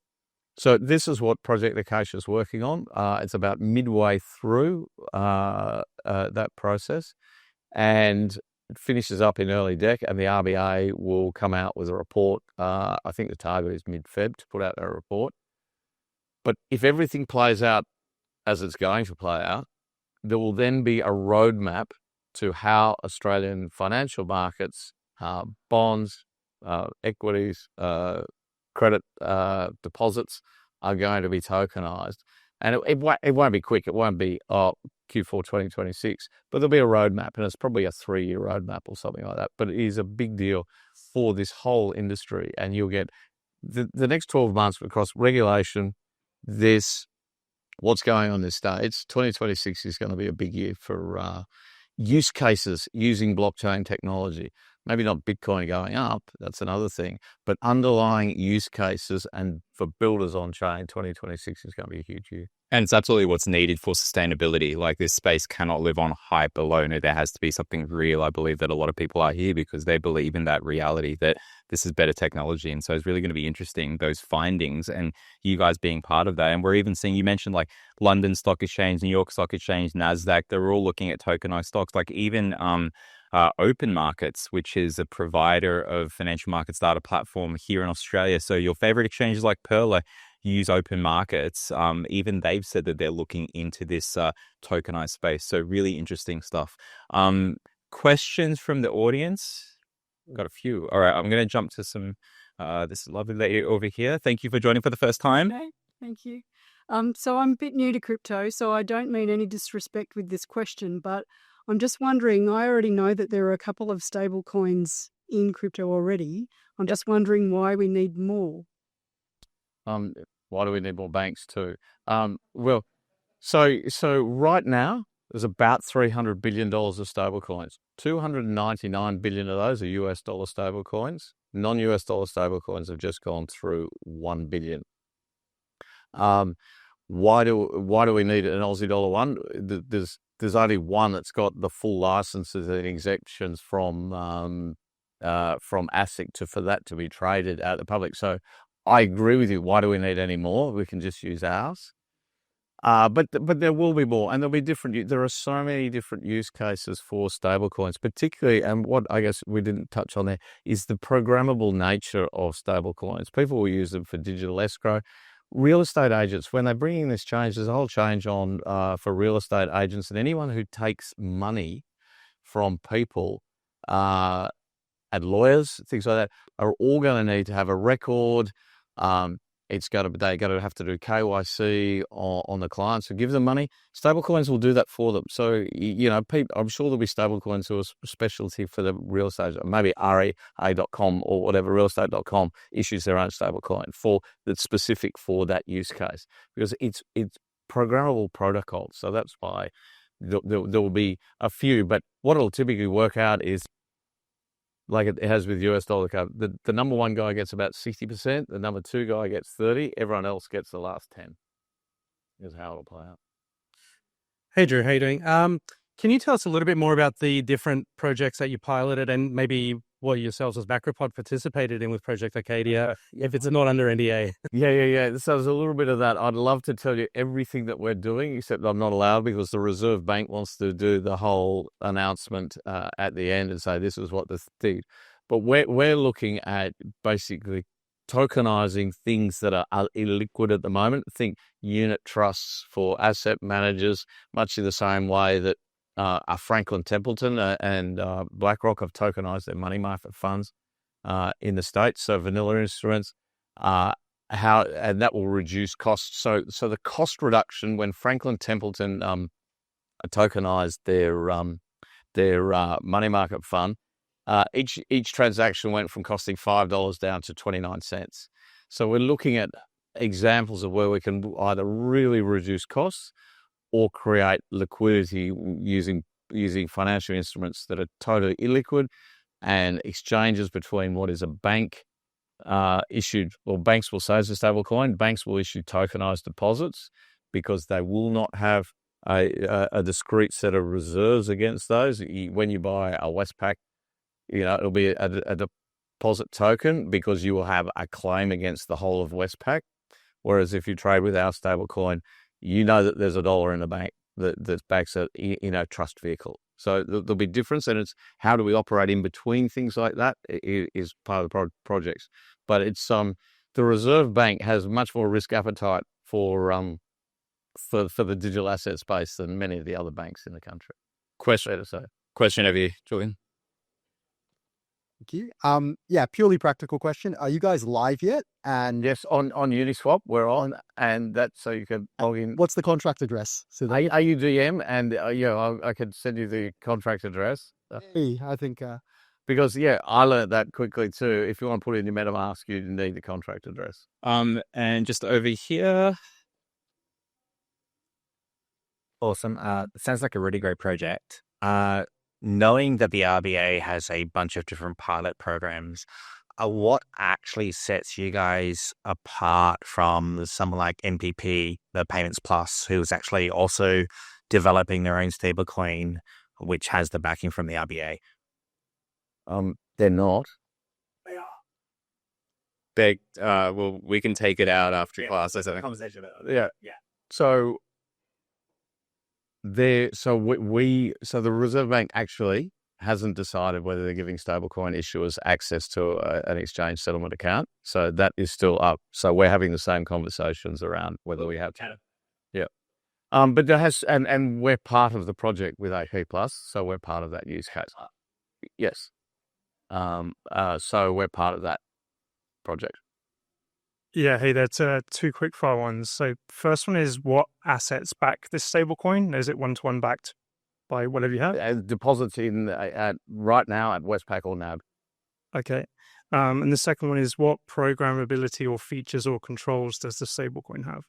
So this is what Project Acacia is working on. It's about midway through that process. And it finishes up in early dec, and the RBA will come out with a report. I think the target is mid-Feb to put out a report. But if everything plays out as it's going to play out, there will then be a roadmap to how Australian financial markets, bonds, equities, credit deposits are going to be tokenized. And it won't be quick. It won't be Q4 2026, but there'll be a roadmap, and it's probably a 3-year roadmap or something like that. But it is a big deal for this whole industry, and you'll get the next 12 months across regulation, this what's going on in the States. 2026 is going to be a big year for use cases using blockchain technology. Maybe not Bitcoin going up, that's another thing, but underlying use cases and for builders on chain, 2026 is going to be a huge year. And it's absolutely what's needed for sustainability. Like, this space cannot live on hype alone. There has to be something real. I believe that a lot of people are here because they believe in that reality that this is better technology. And so it's really going to be interesting, those findings and you guys being part of that. And we're even seeing, you mentioned like London Stock Exchange, New York Stock Exchange, NASDAQ, they're all looking at tokenized stocks. Like even Open Markets, which is a provider of financial markets data platform here in Australia. So your favorite exchanges like Pearl use Open Markets. Even they've said that they're looking into this tokenized space. So really interesting stuff. Questions from the audience? Got a few. All right, I'm going to jump to some. This lovely lady over here. Thank you for joining for the first time. Okay, thank you. So I'm a bit new to crypto, so I don't mean any disrespect with this question, but I'm just wondering, I already know that there are a couple of stable coins in crypto already. I'm just wondering why we need more. Why do we need more banks too? Well, so right now there's about $300 billion of stable coins. 299 billion of those are US dollar stable coins. Non-US dollar stable coins have just gone through 1 billion. Why do we need an Aussie dollar one? There's only one that's got the full licenses and exemptions from ASIC for that to be traded at the public. So I agree with you. Why do we need any more? We can just use ours. But there will be more, and there'll be different. There are so many different use cases for stablecoins, particularly, and what I guess we didn't touch on there is the programmable nature of stablecoins. People will use them for digital escrow. Real estate agents, when they're bringing this change, there's a whole change on for real estate agents and anyone who takes money from people and lawyers, things like that, are all going to need to have a record. They got to have to do KYC on the clients who give them money. Stablecoins will do that for them. So, I'm sure there'll be stablecoins who are specialty for the real estate. Maybe REA.com or whatever, realestate.com issues their own stablecoin that's specific for that use case because it's programmable protocol. So that's why there will be a few. But what it'll typically work out is, like it has with US dollar card, the number one guy gets about 60%, the number two guy gets 30%, everyone else gets the last 10%. Is how it'll play out. Hey Drew, how you doing? Can you tell us a little bit more about the different projects that you piloted and maybe what yourselves as Macropod participated in with Project Arcadia, if it's not under NDA? Yeah. So there's a little bit of that. I'd love to tell you everything that we're doing, except I'm not allowed because the Reserve Bank wants to do the whole announcement at the end and say this is what the thing. But we're looking at basically tokenizing things that are illiquid at the moment. Think unit trusts for asset managers, much in the same way that Franklin Templeton and BlackRock have tokenized their money market funds in the States. So vanilla instruments, and that will reduce costs. So the cost reduction when Franklin Templeton tokenized their money market fund, each transaction went from costing $5 down to 29 cents. So we're looking at examples of where we can either really reduce costs or create liquidity using financial instruments that are totally illiquid and exchanges between what is a bank issued, or banks will say it's a stable coin, banks will issue tokenized deposits because they will not have a discrete set of reserves against those. When you buy a Westpac, it'll be a deposit token because you will have a claim against the whole of Westpac. Whereas if you trade with our stable coin, that there's $1 in the bank that backs a trust vehicle. So there'll be difference, and it's how do we operate in between things like that is part of the projects. But it's the Reserve Bank has much more risk appetite for the digital asset space than many of the other banks in the country. Question over here, Julian. Thank you. Yeah, purely practical question. Are you guys live yet? And Yes, on Uniswap we're on, and that's so you can log in. what's the contract address? So that, AUDM, and I can send you the contract address. I think Because I learned that quickly too. If you want to put it in your MetaMask, you need the contract address. And just over here. Awesome. Sounds like a really great project. Knowing that the RBA has a bunch of different pilot programs, what actually sets you guys apart from someone like NPP, the Payments Plus, who's actually also developing their own stablecoin, which has the backing from the RBA? They're not. Well, we can take it out after class. I think. Conversation about Yeah. So so the Reserve Bank actually hasn't decided whether they're giving stablecoin issuers access to an exchange settlement account. So that is still up. So we're having the same conversations around whether we have to. Yeah. But there has, and we're part of the project with AP Plus, so we're part of that use case. Yes. So we're part of that project. Yeah, hey, that's two quick fire ones. So first one is, what assets back this stablecoin? Is it one-to-one backed by whatever you have? Deposits in right now at Westpac or NAB. Okay. And the second one is, what programmability or features or controls does the stablecoin have?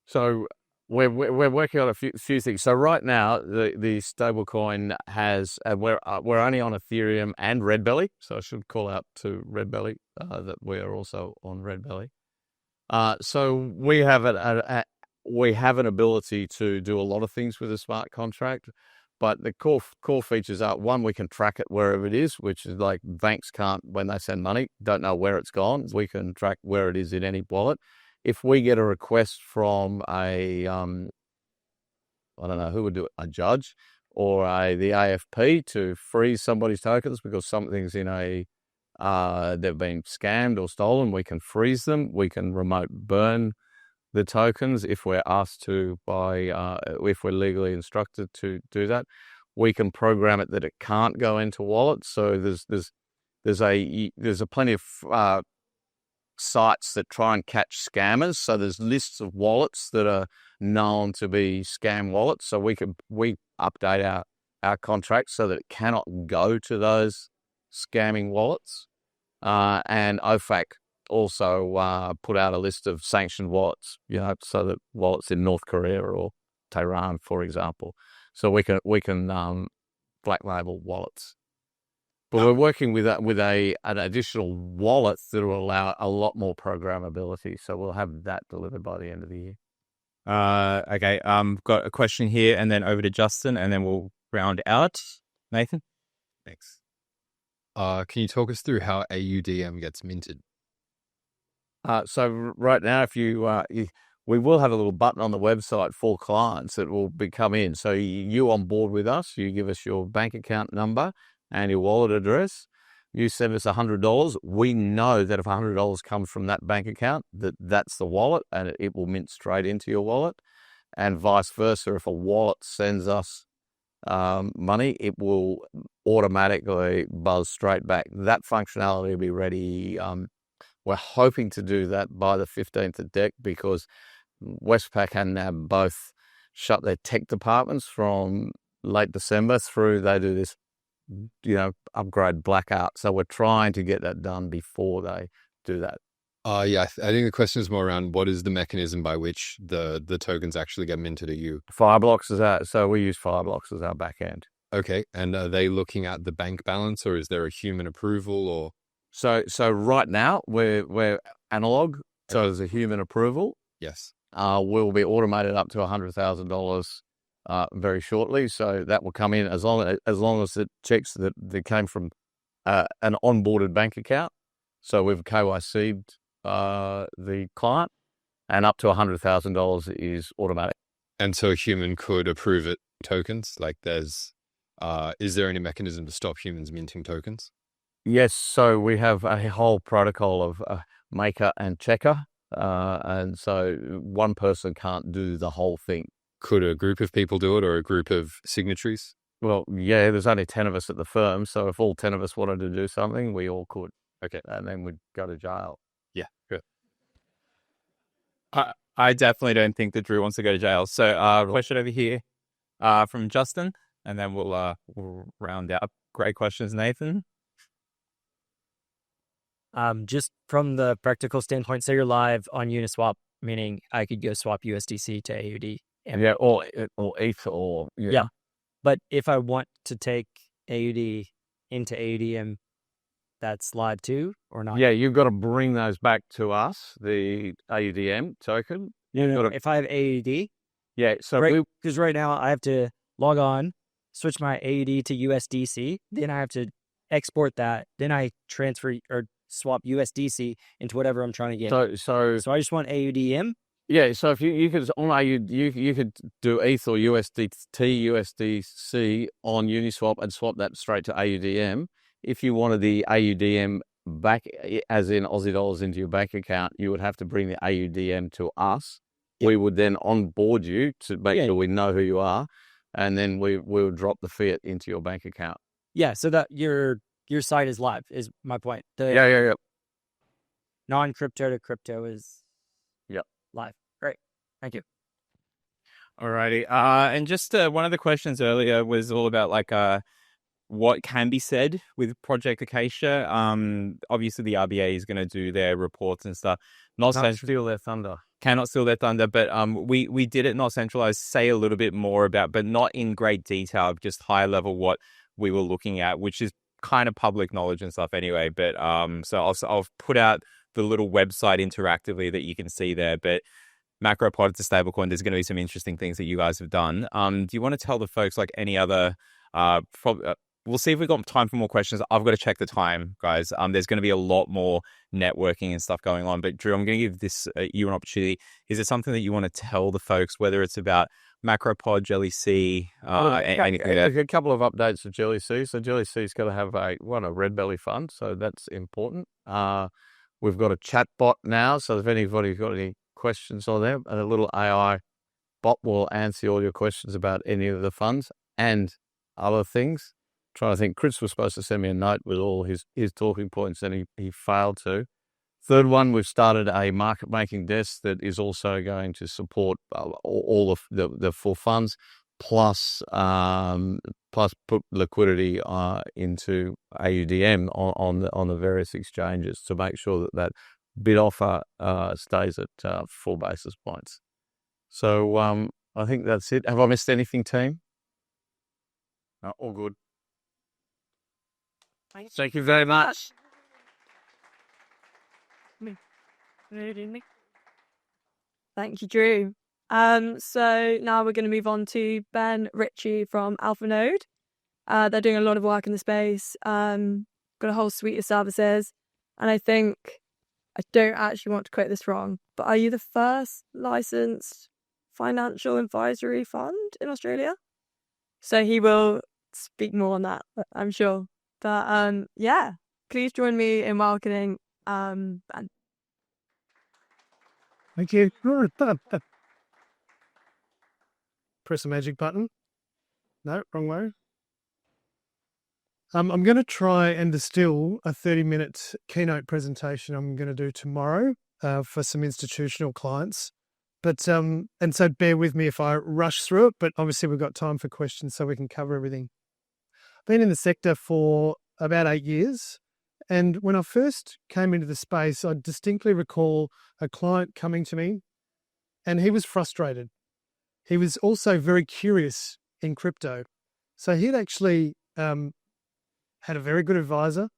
So we're working on a few things. So right now the stablecoin has we're only on Ethereum and Red Belly. So I should call out to Red Belly that we are also on Red Belly. So we have an ability to do a lot of things with a smart contract, but the core features are, one, we can track it wherever it is, which is like banks can't, when they send money, don't know where it's gone. We can track where it is in any wallet. If we get a request from a, I don't know who would do it, a judge or the AFP to freeze somebody's tokens because something's in they've been scammed or stolen, we can freeze them. We can remote burn the tokens if we're asked to if we're legally instructed to do that. We can program it that it can't go into wallets. So there's a plenty of sites that try and catch scammers. So there's lists of wallets that are known to be scam wallets. So we update our contract so that it cannot go to those scamming wallets. And OFAC also put out a list of sanctioned wallets, so that wallets in North Korea or Tehran, for example. So we can black label wallets. But we're working with an additional wallet that will allow a lot more programmability. So we'll have that delivered by the end of the year. Okay. Got a question here, and then over to Justin, and then we'll round out. Nathan? Thanks. Can you talk us through how AUDM gets minted? So right now, if we will have a little button on the website for clients that will come in. So you on board with us, you give us your bank account number and your wallet address. You send us $100. We know that if $100 comes from that bank account, that's the wallet, and it will mint straight into your wallet. And vice versa, if a wallet sends us money, it will automatically buzz straight back. That functionality will be ready. We're hoping to do that by the 15th of Dec, because Westpac and NAB both shut their tech departments from late December through. They do this, upgrade blackout. So we're trying to get that done before they do that. I think the question is more around, what is the mechanism by which the tokens actually get minted at you? Fireblocks so we use Fireblocks as our back end. Okay, and are they looking at the bank balance, or is there a human approval? Or so right now we're analog, so there's a human approval. Yes, will be automated up to $100,000 very shortly. So that will come in as long as it checks that they came from an onboarded bank account. So we've KYC'd the client, and up to $100,000 is automatic. And so a human could approve it tokens? Like is there any mechanism to stop humans minting tokens? Yes, so we have a whole protocol of maker and checker, and so one person can't do the whole thing. Could a group of people do it, or a group of signatories? Well, yeah, there's only 10 of us at the firm, so if all 10 of us wanted to do something, we all could. Okay. And then we'd go to jail. Yeah. Good. I definitely don't think that Drew wants to go to jail. So, question over here from Justin, and then we'll round out. Great questions, Nathan. Just from the practical standpoint, so you're live on Uniswap, meaning I could go swap USDC to AUD. Yeah, or ETH or... Yeah. But if I want to take AUD into AUDM, that's live too, or not? Yeah, you've got to bring those back to us, the AUDM token. If I have AUD? Yeah, so because right now I have to log on, switch my AUD to USDC, then I have to export that, then I transfer or swap USDC into whatever I'm trying to get. So I just want AUDM. Yeah, so if you could on AUD, you could do ETH or USDT, USDC on Uniswap and swap that straight to AUDM. If you wanted the AUDM back, as in Aussie dollars, into your bank account, you would have to bring the AUDM to us. We would then onboard you to make sure we know who you are, and then we will drop the fiat into your bank account. Yeah, so that your site is live is my point. Yeah. Non-crypto to crypto is live. Great. Thank you. Alrighty. And just one of the questions earlier was all about like what can be said with Project Acacia. Obviously the RBA is going to do their reports and stuff. Not steal their thunder. Cannot steal their thunder, but we did it not centralized. Say a little bit more about, but not in great detail, just high level what we were looking at, which is kind of public knowledge and stuff anyway. But so I'll put out the little website interactively that you can see there. But Macropod to stablecoin, there's going to be some interesting things that you guys have done. Do you want to tell the folks like any other? We'll see if we've got time for more questions. I've got to check the time, guys. There's going to be a lot more networking and stuff going on. But Drew, I'm going to give you an opportunity. Is there something that you want to tell the folks, whether it's about Macropod, JellyC, anything like that? A couple of updates for JellyC. So JellyC's got to have a red belly fund, so that's important. We've got a chat bot now, so if anybody's got any questions on there, and a little AI bot will answer all your questions about any of the funds and other things. Trying to think, Chris was supposed to send me a note with all his talking points, and he failed to. Third one, we've started a market making desk that is also going to support all of the full funds, plus put liquidity into AUDM on the various exchanges to make sure that bid offer stays at 4 basis points. So I think that's it. Have I missed anything, team? No, all good. Thank you very much. Thank you, Drew. So now we're going to move on to Ben Ritchie from AlphaNode. They're doing a lot of work in the space, got a whole suite of services. And I think, I don't actually want to quote this wrong, but are you the first licensed financial advisory fund in Australia? So he will speak more on that, I'm sure. But yeah, please join me in welcoming Ben. Thank you. Press the magic button. No, wrong way. I'm going to try and distill a 30-minute keynote presentation I'm going to do tomorrow for some institutional clients. But and so bear with me if I rush through it, but obviously we've got time for questions so we can cover everything. I've been in the sector for about 8 years. And when I first came into the space, I distinctly recall a client coming to me and he was frustrated. He was also very curious in crypto. So he'd actually had a very good advisor,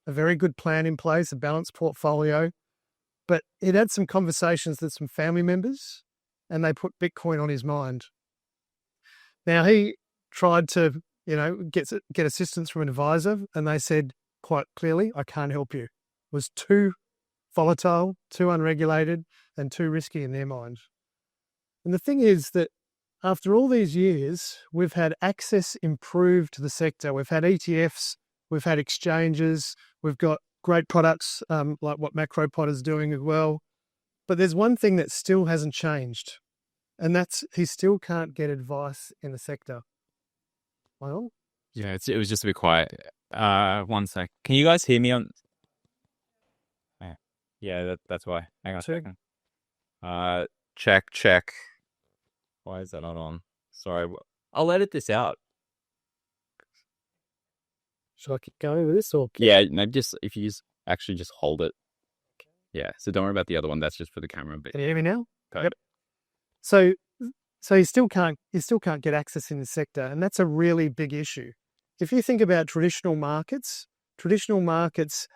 a very good plan in place, a balanced portfolio, but he'd had some conversations with some family members and they put Bitcoin on his mind. Now he tried to, get assistance from an advisor and they said quite clearly, I can't help you. It was too volatile, too unregulated and too risky in their mind. And the thing is that after all these years, we've had access improved to the sector. We've had ETFs, we've had exchanges, we've got great products like what Macropod is doing as well. But there's one thing that still hasn't changed, and that's he still can't get advice in the sector. Am I on? Yeah, it was just a bit quiet. 1 sec. Can you guys hear me on? Yeah, that's why. Hang on a second. Check. Why is that not on? Sorry. I'll edit this out. Should I keep going with this or? Yeah, maybe if you actually just hold it. Yeah, so don't worry about the other one. That's just for the camera bit. Can you hear me now? Yep. So you still can't get access in the sector, and that's a really big issue. If you think about traditional markets,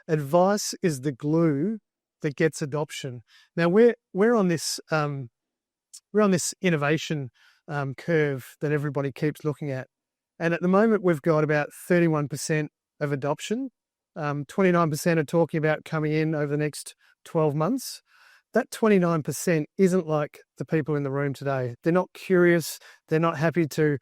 advice is the glue that gets adoption. Now we're on this innovation curve that everybody keeps looking at, and at the moment we've got about 31% of adoption. 29% are talking about coming in over the next 12 months. That 29% isn't like the people in the room today. They're not curious. They're not happy to,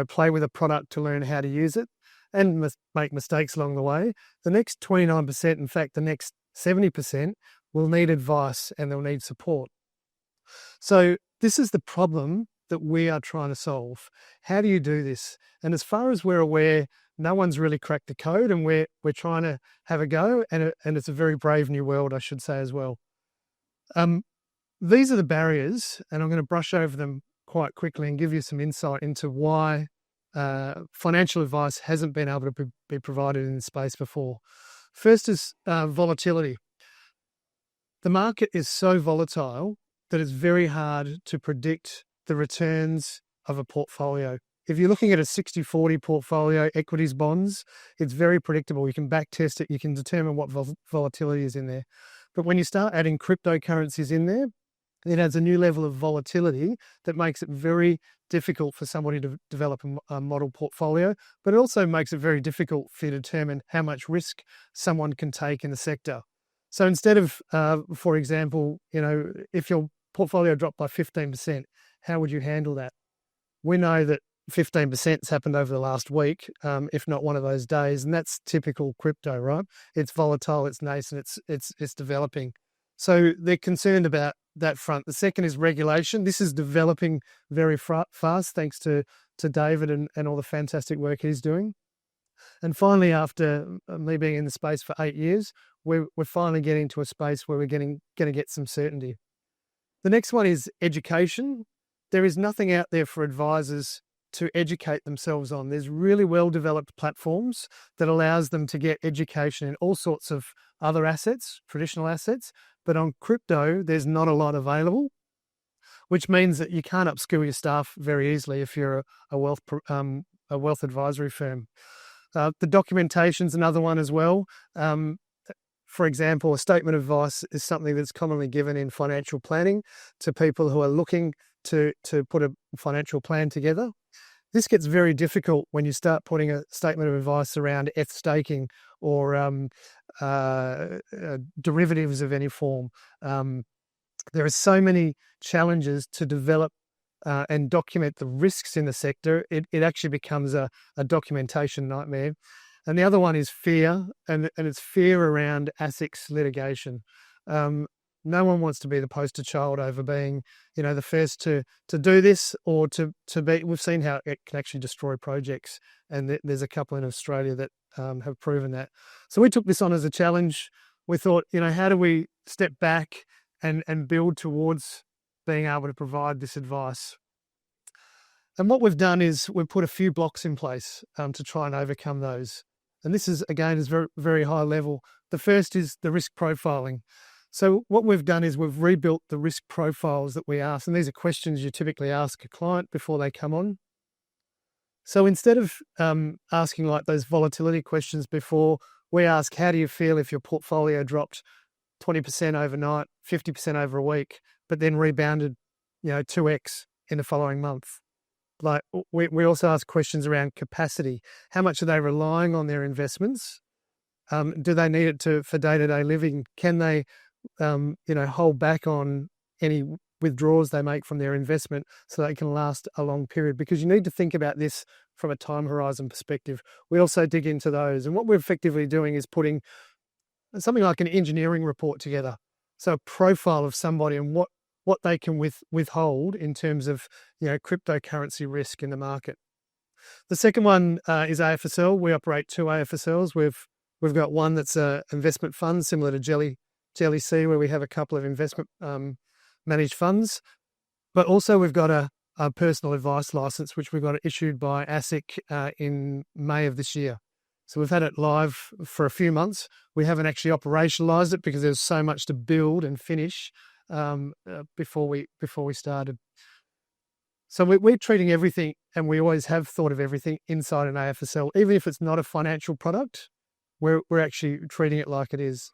play with a product to learn how to use it and make mistakes along the way. The next 29%, in fact, the next 70% will need advice and they'll need support. So this is the problem that we are trying to solve. How do you do this? And as far as we're aware, no one's really cracked the code, and we're trying to have a go, and it's a very brave new world, I should say, as well. These are the barriers, and I'm going to brush over them quite quickly and give you some insight into why financial advice hasn't been able to be provided in this space before. First is volatility. The market is so volatile that it's very hard to predict the returns of a portfolio. If you're looking at a 60-40 portfolio, equities, bonds, it's very predictable. You can back test it. You can determine what volatility is in there. But when you start adding cryptocurrencies in there, it adds a new level of volatility that makes it very difficult for somebody to develop a model portfolio, but it also makes it very difficult for you to determine how much risk someone can take in the sector. So instead of, for example, if your portfolio dropped by 15%, how would you handle that? We know that 15% has happened over the last week, if not one of those days, and that's typical crypto, right? It's volatile, it's nascent, it's developing. So they're concerned about that front. The second is regulation. This is developing very fast, thanks to David and all the fantastic work he's doing. And finally, after me being in the space for 8 years, we're finally getting to a space where we're going to get some certainty. The next one is education. There is nothing out there for advisors to educate themselves on. There's really well-developed platforms that allows them to get education in all sorts of other assets, traditional assets, but on crypto, there's not a lot available, which means that you can't upskill your staff very easily if you're a wealth advisory firm. The documentation's another one as well. For example, a statement of advice is something that's commonly given in financial planning to people who are looking to put a financial plan together. This gets very difficult when you start putting a statement of advice around ETH staking or derivatives of any form. There are so many challenges to develop and document the risks in the sector. It actually becomes a documentation nightmare. And the other one is fear, and it's fear around ASICs litigation. No one wants to be the poster child over being, the first to do this or to be. We've seen how it can actually destroy projects, and there's a couple in Australia that have proven that. So we took this on as a challenge. We thought, how do we step back and build towards being able to provide this advice? And what we've done is we've put a few blocks in place to try and overcome those. And this is, again, is very, very high level. The first is the risk profiling. So what we've done is we've rebuilt the risk profiles that we ask, and these are questions you typically ask a client before they come on. So instead of asking like those volatility questions before, we ask, how do you feel if your portfolio dropped 20% overnight, 50% over a week, but then rebounded, 2x in the following month? Like we also ask questions around capacity. How much are they relying on their investments? Do they need it for day-to-day living? Can they, hold back on any withdrawals they make from their investment so they can last a long period? Because you need to think about this from a time horizon perspective. We also dig into those. And what we're effectively doing is putting something like an engineering report together. So a profile of somebody and what they can withhold in terms of, cryptocurrency risk in the market. The second one is AFSL. We operate 2 AFSLs. We've got one that's an investment fund similar to JellyC, where we have a couple of investment managed funds. But also we've got a personal advice license, which we got issued by ASIC in May of this year. So we've had it live for a few months. We haven't actually operationalized it because there's so much to build and finish before we started. So we're treating everything, and we always have thought of everything inside an AFSL, even if it's not a financial product. We're actually treating it like it is.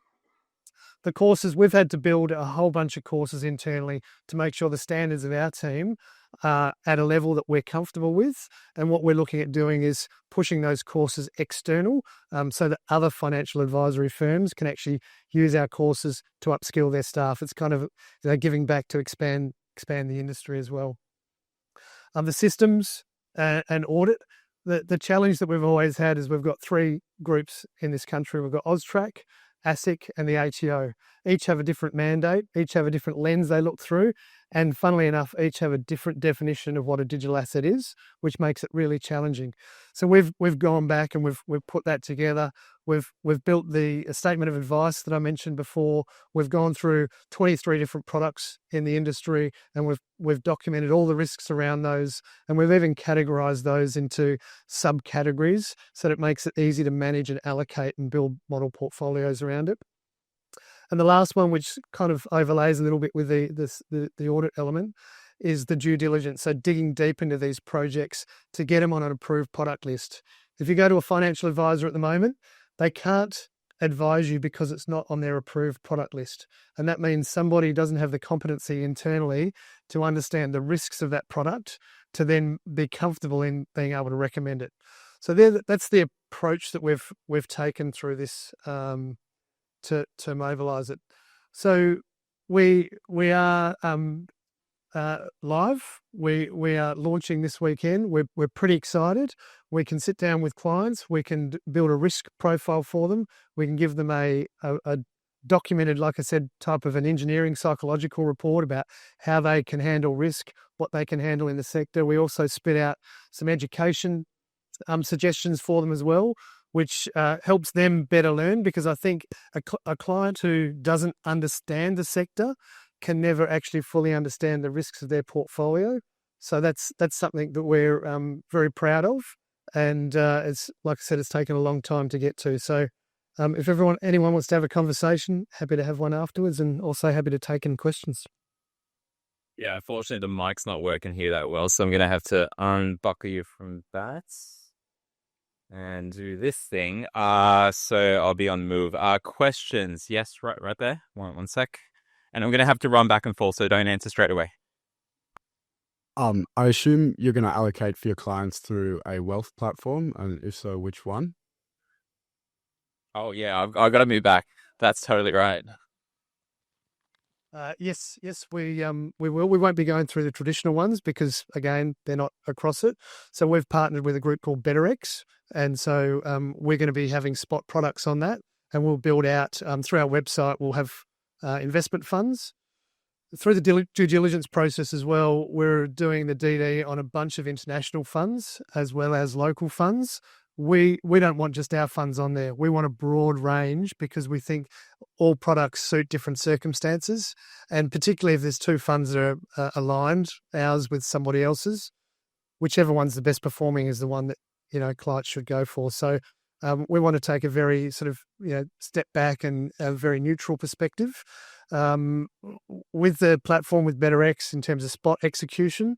The courses, we've had to build a whole bunch of courses internally to make sure the standards of our team are at a level that we're comfortable with. And what we're looking at doing is pushing those courses external so that other financial advisory firms can actually use our courses to upskill their staff. It's kind of giving back to expand the industry as well. The systems and audit, the challenge that we've always had is we've got 3 groups in this country. We've got AUSTRAC, ASIC and the ATO. Each have a different mandate, each have a different lens they look through, and funnily enough, each have a different definition of what a digital asset is, which makes it really challenging. So we've gone back and we've put that together. We've built the statement of advice that I mentioned before. We've gone through 23 different products in the industry, and we've documented all the risks around those, and we've even categorized those into subcategories so that it makes it easy to manage and allocate and build model portfolios around it. And the last one, which kind of overlays a little bit with the audit element, is the due diligence. So digging deep into these projects to get them on an approved product list. If you go to a financial advisor at the moment, they can't advise you because it's not on their approved product list. And that means somebody doesn't have the competency internally to understand the risks of that product to then be comfortable in being able to recommend it. So that's the approach that we've taken through this to mobilize it. So we are live. We are launching this weekend. We're pretty excited. We can sit down with clients. We can build a risk profile for them. We can give them a documented, like I said, type of an engineering psychological report about how they can handle risk, what they can handle in the sector. We also spit out some education suggestions for them as well, which helps them better learn, because I think a client who doesn't understand the sector can never actually fully understand the risks of their portfolio. So that's something that we're very proud of, and it's, like I said, it's taken a long time to get to. So if anyone wants to have a conversation, happy to have one afterwards, and also happy to take in questions. Yeah, unfortunately the mic's not working here that well, so I'm going to have to unbuckle you from that and do this thing. So I'll be on the move. Questions? Yes, right there. One sec. And I'm going to have to run back and forth, so don't answer straight away. I assume you're going to allocate for your clients through a wealth platform, and if so, which one? Oh yeah, I've got to move back. That's totally right. Yes, we will. We won't be going through the traditional ones because, again, they're not across it. So we've partnered with a group called BetterX, and so we're going to be having spot products on that, and we'll build out through our website. We'll have investment funds. Through the due diligence process as well, we're doing the DD on a bunch of international funds as well as local funds. We don't want just our funds on there. We want a broad range because we think all products suit different circumstances, and particularly if there's 2 funds that are aligned, ours with somebody else's, whichever one's the best performing is the one that clients should go for. So we want to take a very sort of step back and a very neutral perspective. With the platform with BetterX in terms of spot execution,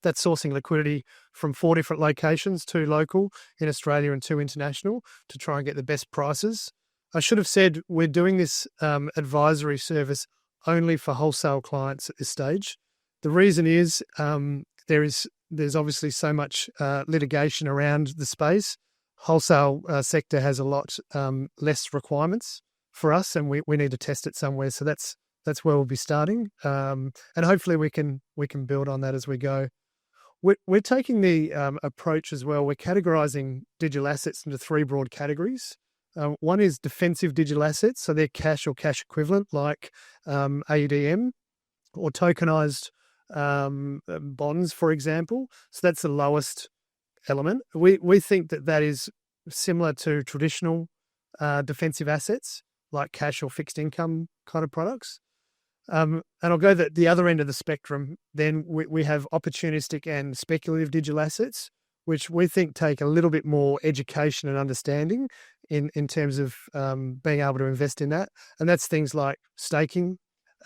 that's sourcing liquidity from 4 different locations, 2 local in Australia and 2 international, to try and get the best prices. I should have said we're doing this advisory service only for wholesale clients at this stage. The reason is there's obviously so much litigation around the space. Wholesale sector has a lot less requirements for us, and we need to test it somewhere. So that's where we'll be starting, and hopefully we can build on that as we go. We're taking the approach as well. We're categorizing digital assets into 3 broad categories. One is defensive digital assets, so they're cash or cash equivalent, like AUDM or tokenized bonds, for example. So that's the lowest element. We think that is similar to traditional defensive assets like cash or fixed income kind of products. And I'll go the other end of the spectrum. Then we have opportunistic and speculative digital assets, which we think take a little bit more education and understanding in terms of being able to invest in that. And that's things like staking,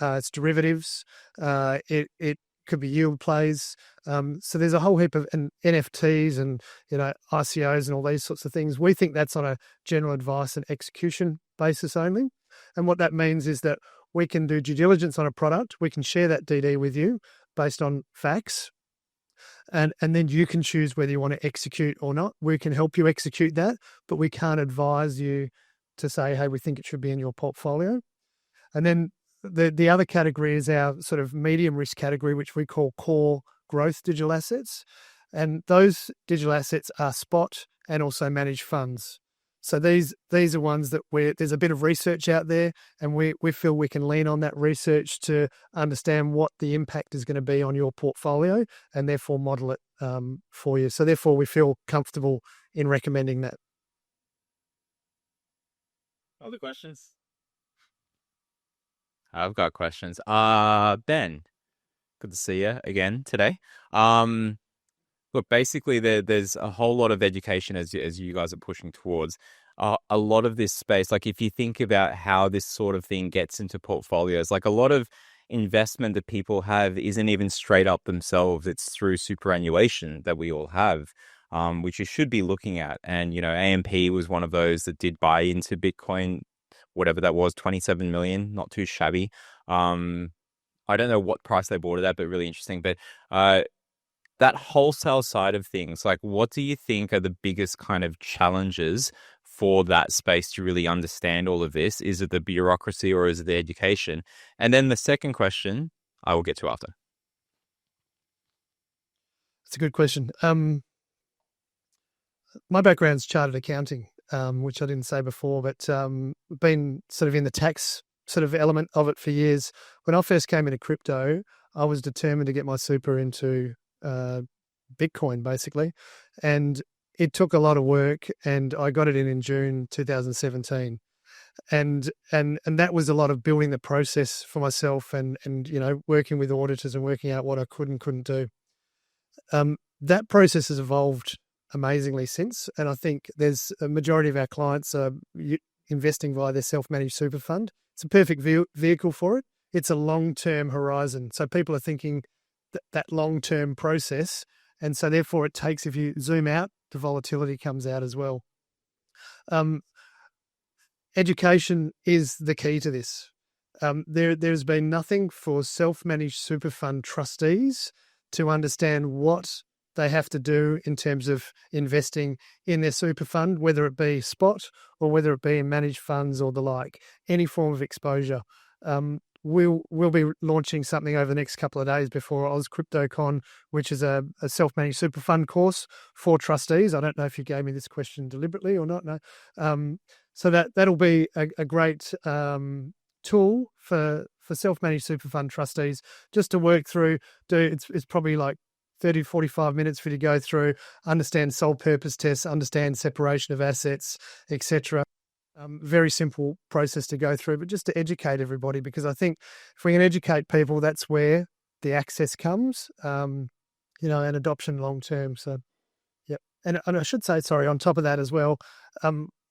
it's derivatives, it could be yield plays. So there's a whole heap of NFTs and ICOs and all these sorts of things. We think that's on a general advice and execution basis only. And what that means is that we can do due diligence on a product. We can share that DD with you based on facts. And then you can choose whether you want to execute or not. We can help you execute that, but we can't advise you to say, hey, we think it should be in your portfolio. And then the other category is our sort of medium risk category, which we call core growth digital assets. And those digital assets are spot and also managed funds. So these are ones that there's a bit of research out there, and we feel we can lean on that research to understand what the impact is going to be on your portfolio and therefore model it for you. So therefore we feel comfortable in recommending that. Other questions? I've got questions. Ben, good to see you again today. Look, basically, there's a whole lot of education as you guys are pushing towards. A lot of this space, like if you think about how this sort of thing gets into portfolios, like a lot of investment that people have isn't even straight up themselves. It's through superannuation that we all have, which you should be looking at. And, AMP was one of those that did buy into Bitcoin, whatever that was, 27 million, not too shabby. I don't know what price they bought it at, but really interesting. But that wholesale side of things, like what do you think are the biggest kind of challenges for that space to really understand all of this? Is it the bureaucracy or is it the education? And then the second question I will get to after. That's a good question. My background's chartered accounting, which I didn't say before, but been sort of in the tax sort of element of it for years. When I first came into crypto, I was determined to get my super into Bitcoin basically, and it took a lot of work, and I got it in June 2017, and that was a lot of building the process for myself, and working with auditors and working out what I could and couldn't do. That process has evolved amazingly since, and I think there's a majority of our clients are investing via their self-managed super fund. It's a perfect vehicle for it. It's a long-term horizon, so people are thinking that long-term process, and so therefore it takes, if you zoom out, the volatility comes out as well. Education is the key to this. There's been nothing for self-managed super fund trustees to understand what they have to do in terms of investing in their super fund, whether it be spot or whether it be in managed funds or the like, any form of exposure. We'll be launching something over the next couple of days before Aus Crypto Con, which is a self-managed super fund course for trustees. I don't know if you gave me this question deliberately or not. No. So that'll be a great tool for self-managed super fund trustees just to work through. It's probably like 30, 45 minutes for you to go through, understand sole purpose tests, understand separation of assets, etc. Very simple process to go through, but just to educate everybody, because I think if we can educate people, that's where the access comes, and adoption long term. So, yep. And I should say, sorry, on top of that as well,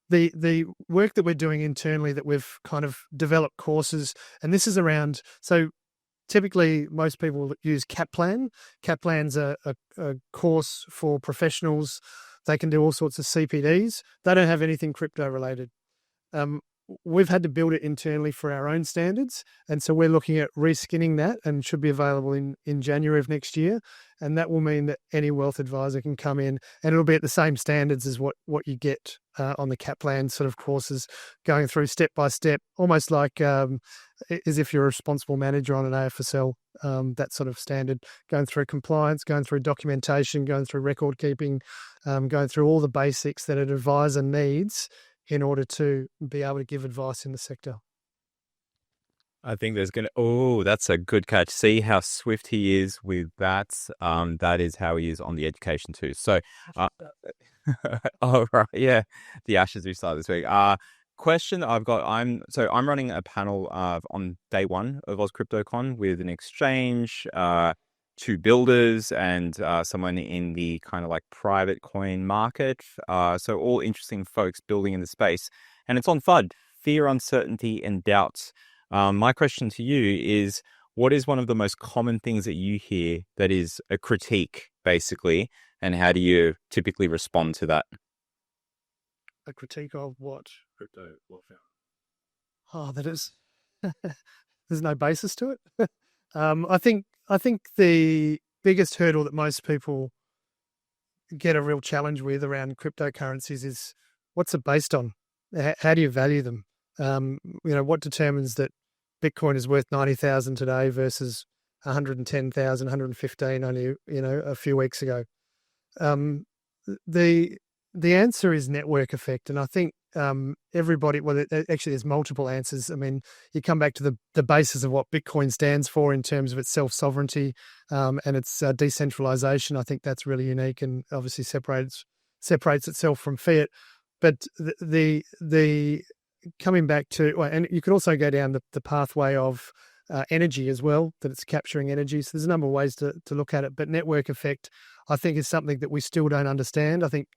the work that we're doing internally, that we've kind of developed courses, and this is around, so typically most people use Kaplan. Kaplan's a course for professionals. They can do all sorts of CPDs. They don't have anything crypto related. We've had to build it internally for our own standards, and so we're looking at reskinning that, and should be available in January of next year. And that will mean that any wealth advisor can come in, and it'll be at the same standards as what you get on the Kaplan sort of courses, going through step by step, almost like as if you're a responsible manager on an AFSL, that sort of standard, going through compliance, going through documentation, going through record keeping, going through all the basics that an advisor needs in order to be able to give advice in the sector. I think there's gonna. Oh, that's a good catch. See how swift he is with that. That is how he is on the education too. So, oh right, yeah, the Ashes we started this week. Question I've got. I'm running a panel on day one of Aus Crypto Con with an exchange, two builders, and someone in the kind of like private coin market. So all interesting folks building in the space, and it's on FUD, fear, uncertainty, and doubts. My question to you is, what is one of the most common things that you hear that is a critique, basically, and how do you typically respond to that? A critique of what? Crypto warfare. Oh, that is. There's no basis to it. I think the biggest hurdle that most people get a real challenge with around cryptocurrencies is what's it based on? How do you value them? What determines that Bitcoin is worth 90,000 today versus 110,000, 115 only, a few weeks ago? The answer is network effect. And I think everybody, actually there's multiple answers. I mean, you come back to the basis of what Bitcoin stands for in terms of its self-sovereignty and its decentralization. I think that's really unique and obviously separates itself from fiat. But the coming back to, and you could also go down the pathway of energy as well, that it's capturing energy. So there's a number of ways to look at it. But network effect, I think, is something that we still don't understand. I think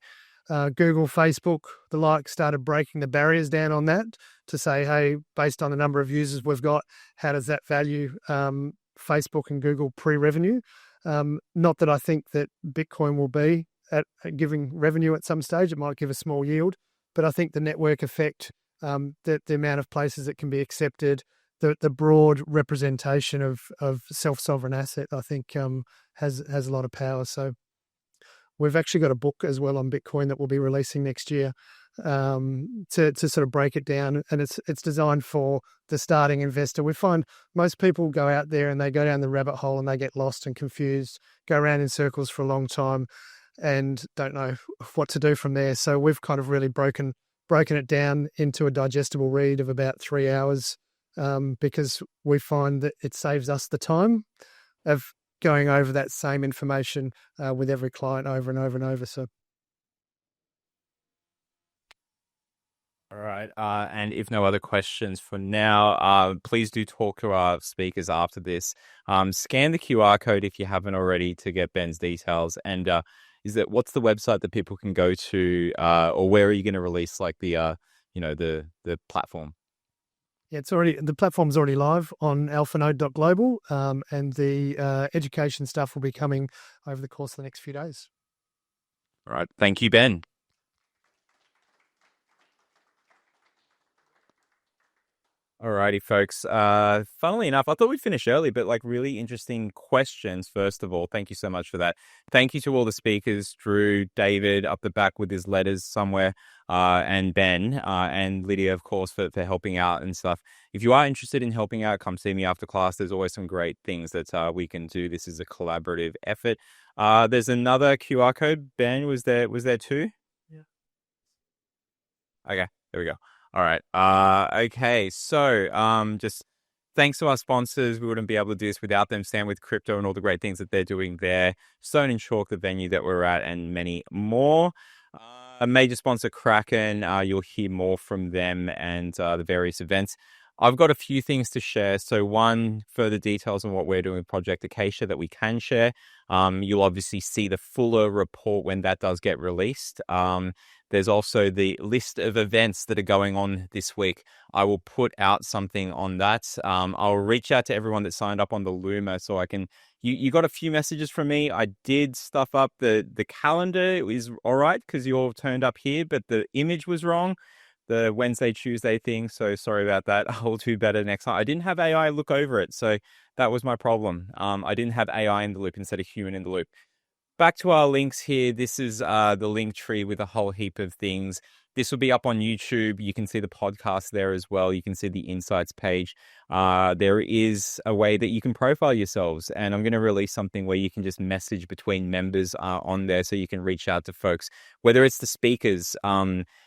Google, Facebook, the like started breaking the barriers down on that to say, hey, based on the number of users we've got, how does that value Facebook and Google pre-revenue? Not that I think that Bitcoin will be at giving revenue at some stage. It might give a small yield, but I think the network effect, the amount of places that can be accepted, the broad representation of self-sovereign asset, I think has a lot of power. So we've actually got a book as well on Bitcoin that we'll be releasing next year to sort of break it down, and it's designed for the starting investor. We find most people go out there and they go down the rabbit hole and they get lost and confused, go around in circles for a long time, and don't know what to do from there. So we've kind of really broken it down into a digestible read of about 3 hours because we find that it saves us the time of going over that same information with every client over and over and over. So, all right. And if no other questions for now, please do talk to our speakers after this. Scan the QR code if you haven't already to get Ben's details. And what's the website that people can go to, or where are you going to release like the platform? Yeah, the platform's already live on alphanode.global, and the education stuff will be coming over the course of the next few days. All right. Thank you, Ben. Alrighty, folks. Funnily enough, I thought we'd finish early, but like really interesting questions. First of all, thank you so much for that. Thank you to all the speakers, Drew, David up the back with his letters somewhere, and Ben, and Lydia, of course, for helping out and stuff. If you are interested in helping out, come see me after class. There's always some great things that we can do. This is a collaborative effort. There's another QR code. Ben, was there too? Yeah. Okay, there we go. All right. Okay. So, just thanks to our sponsors. We wouldn't be able to do this without them. Stand with Crypto and all the great things that they're doing there. Stone and Chalk, the venue that we're at, and many more. A major sponsor, Kraken. You'll hear more from them and the various events. I've got a few things to share. So one, further details on what we're doing with Project Acacia that we can share. You'll obviously see the fuller report when that does get released. There's also the list of events that are going on this week. I will put out something on that. I'll reach out to everyone that signed up on the Luma so I can... You got a few messages from me. I did stuff up. The calendar is all right because you all turned up here, but the image was wrong. The Wednesday, Tuesday thing. So sorry about that. I'll do better next time. I didn't have AI look over it. So that was my problem. I didn't have AI in the loop instead of human in the loop. Back to our links here. This is the link tree with a whole heap of things. This will be up on YouTube. You can see the podcast there as well. You can see the insights page. There is a way that you can profile yourselves, and I'm going to release something where you can just message between members on there so you can reach out to folks, whether it's the speakers.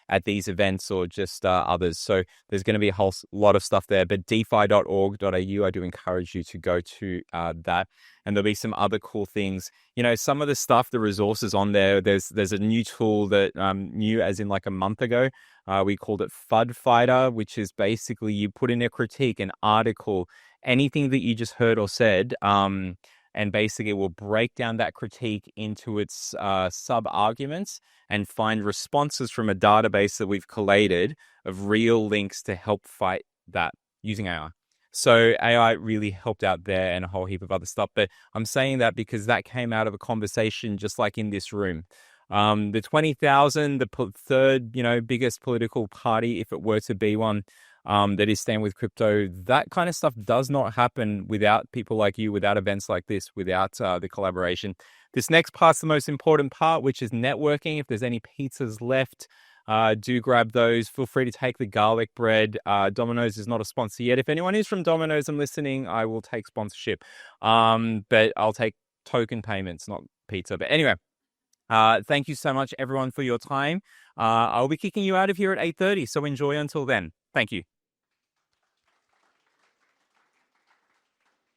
at these events or just others. So there's going to be a whole lot of stuff there. But defi.org.au, I do encourage you to go to that. And there'll be some other cool things. You know, some of the stuff, the resources on there, there's a new tool that new as in like a month ago. We called it FUD Fighter, which is basically you put in a critique, an article, anything that you just heard or said, and basically it will break down that critique into its sub-arguments and find responses from a database that we've collated of real links to help fight that using AI. So AI really helped out there and a whole heap of other stuff. But I'm saying that because that came out of a conversation just like in this room. The 20,000, the third, biggest political party, if it were to be one, that is Stand with Crypto, that kind of stuff does not happen without people like you, without events like this, without the collaboration. This next part's the most important part, which is networking. If there's any pizzas left, do grab those. Feel free to take the garlic bread. Domino's is not a sponsor yet. If anyone is from Domino's and listening, I will take sponsorship. But I'll take token payments, not pizza. But anyway, thank you so much, everyone, for your time. I'll be kicking you out of here at 8:30, so enjoy until then. Thank you.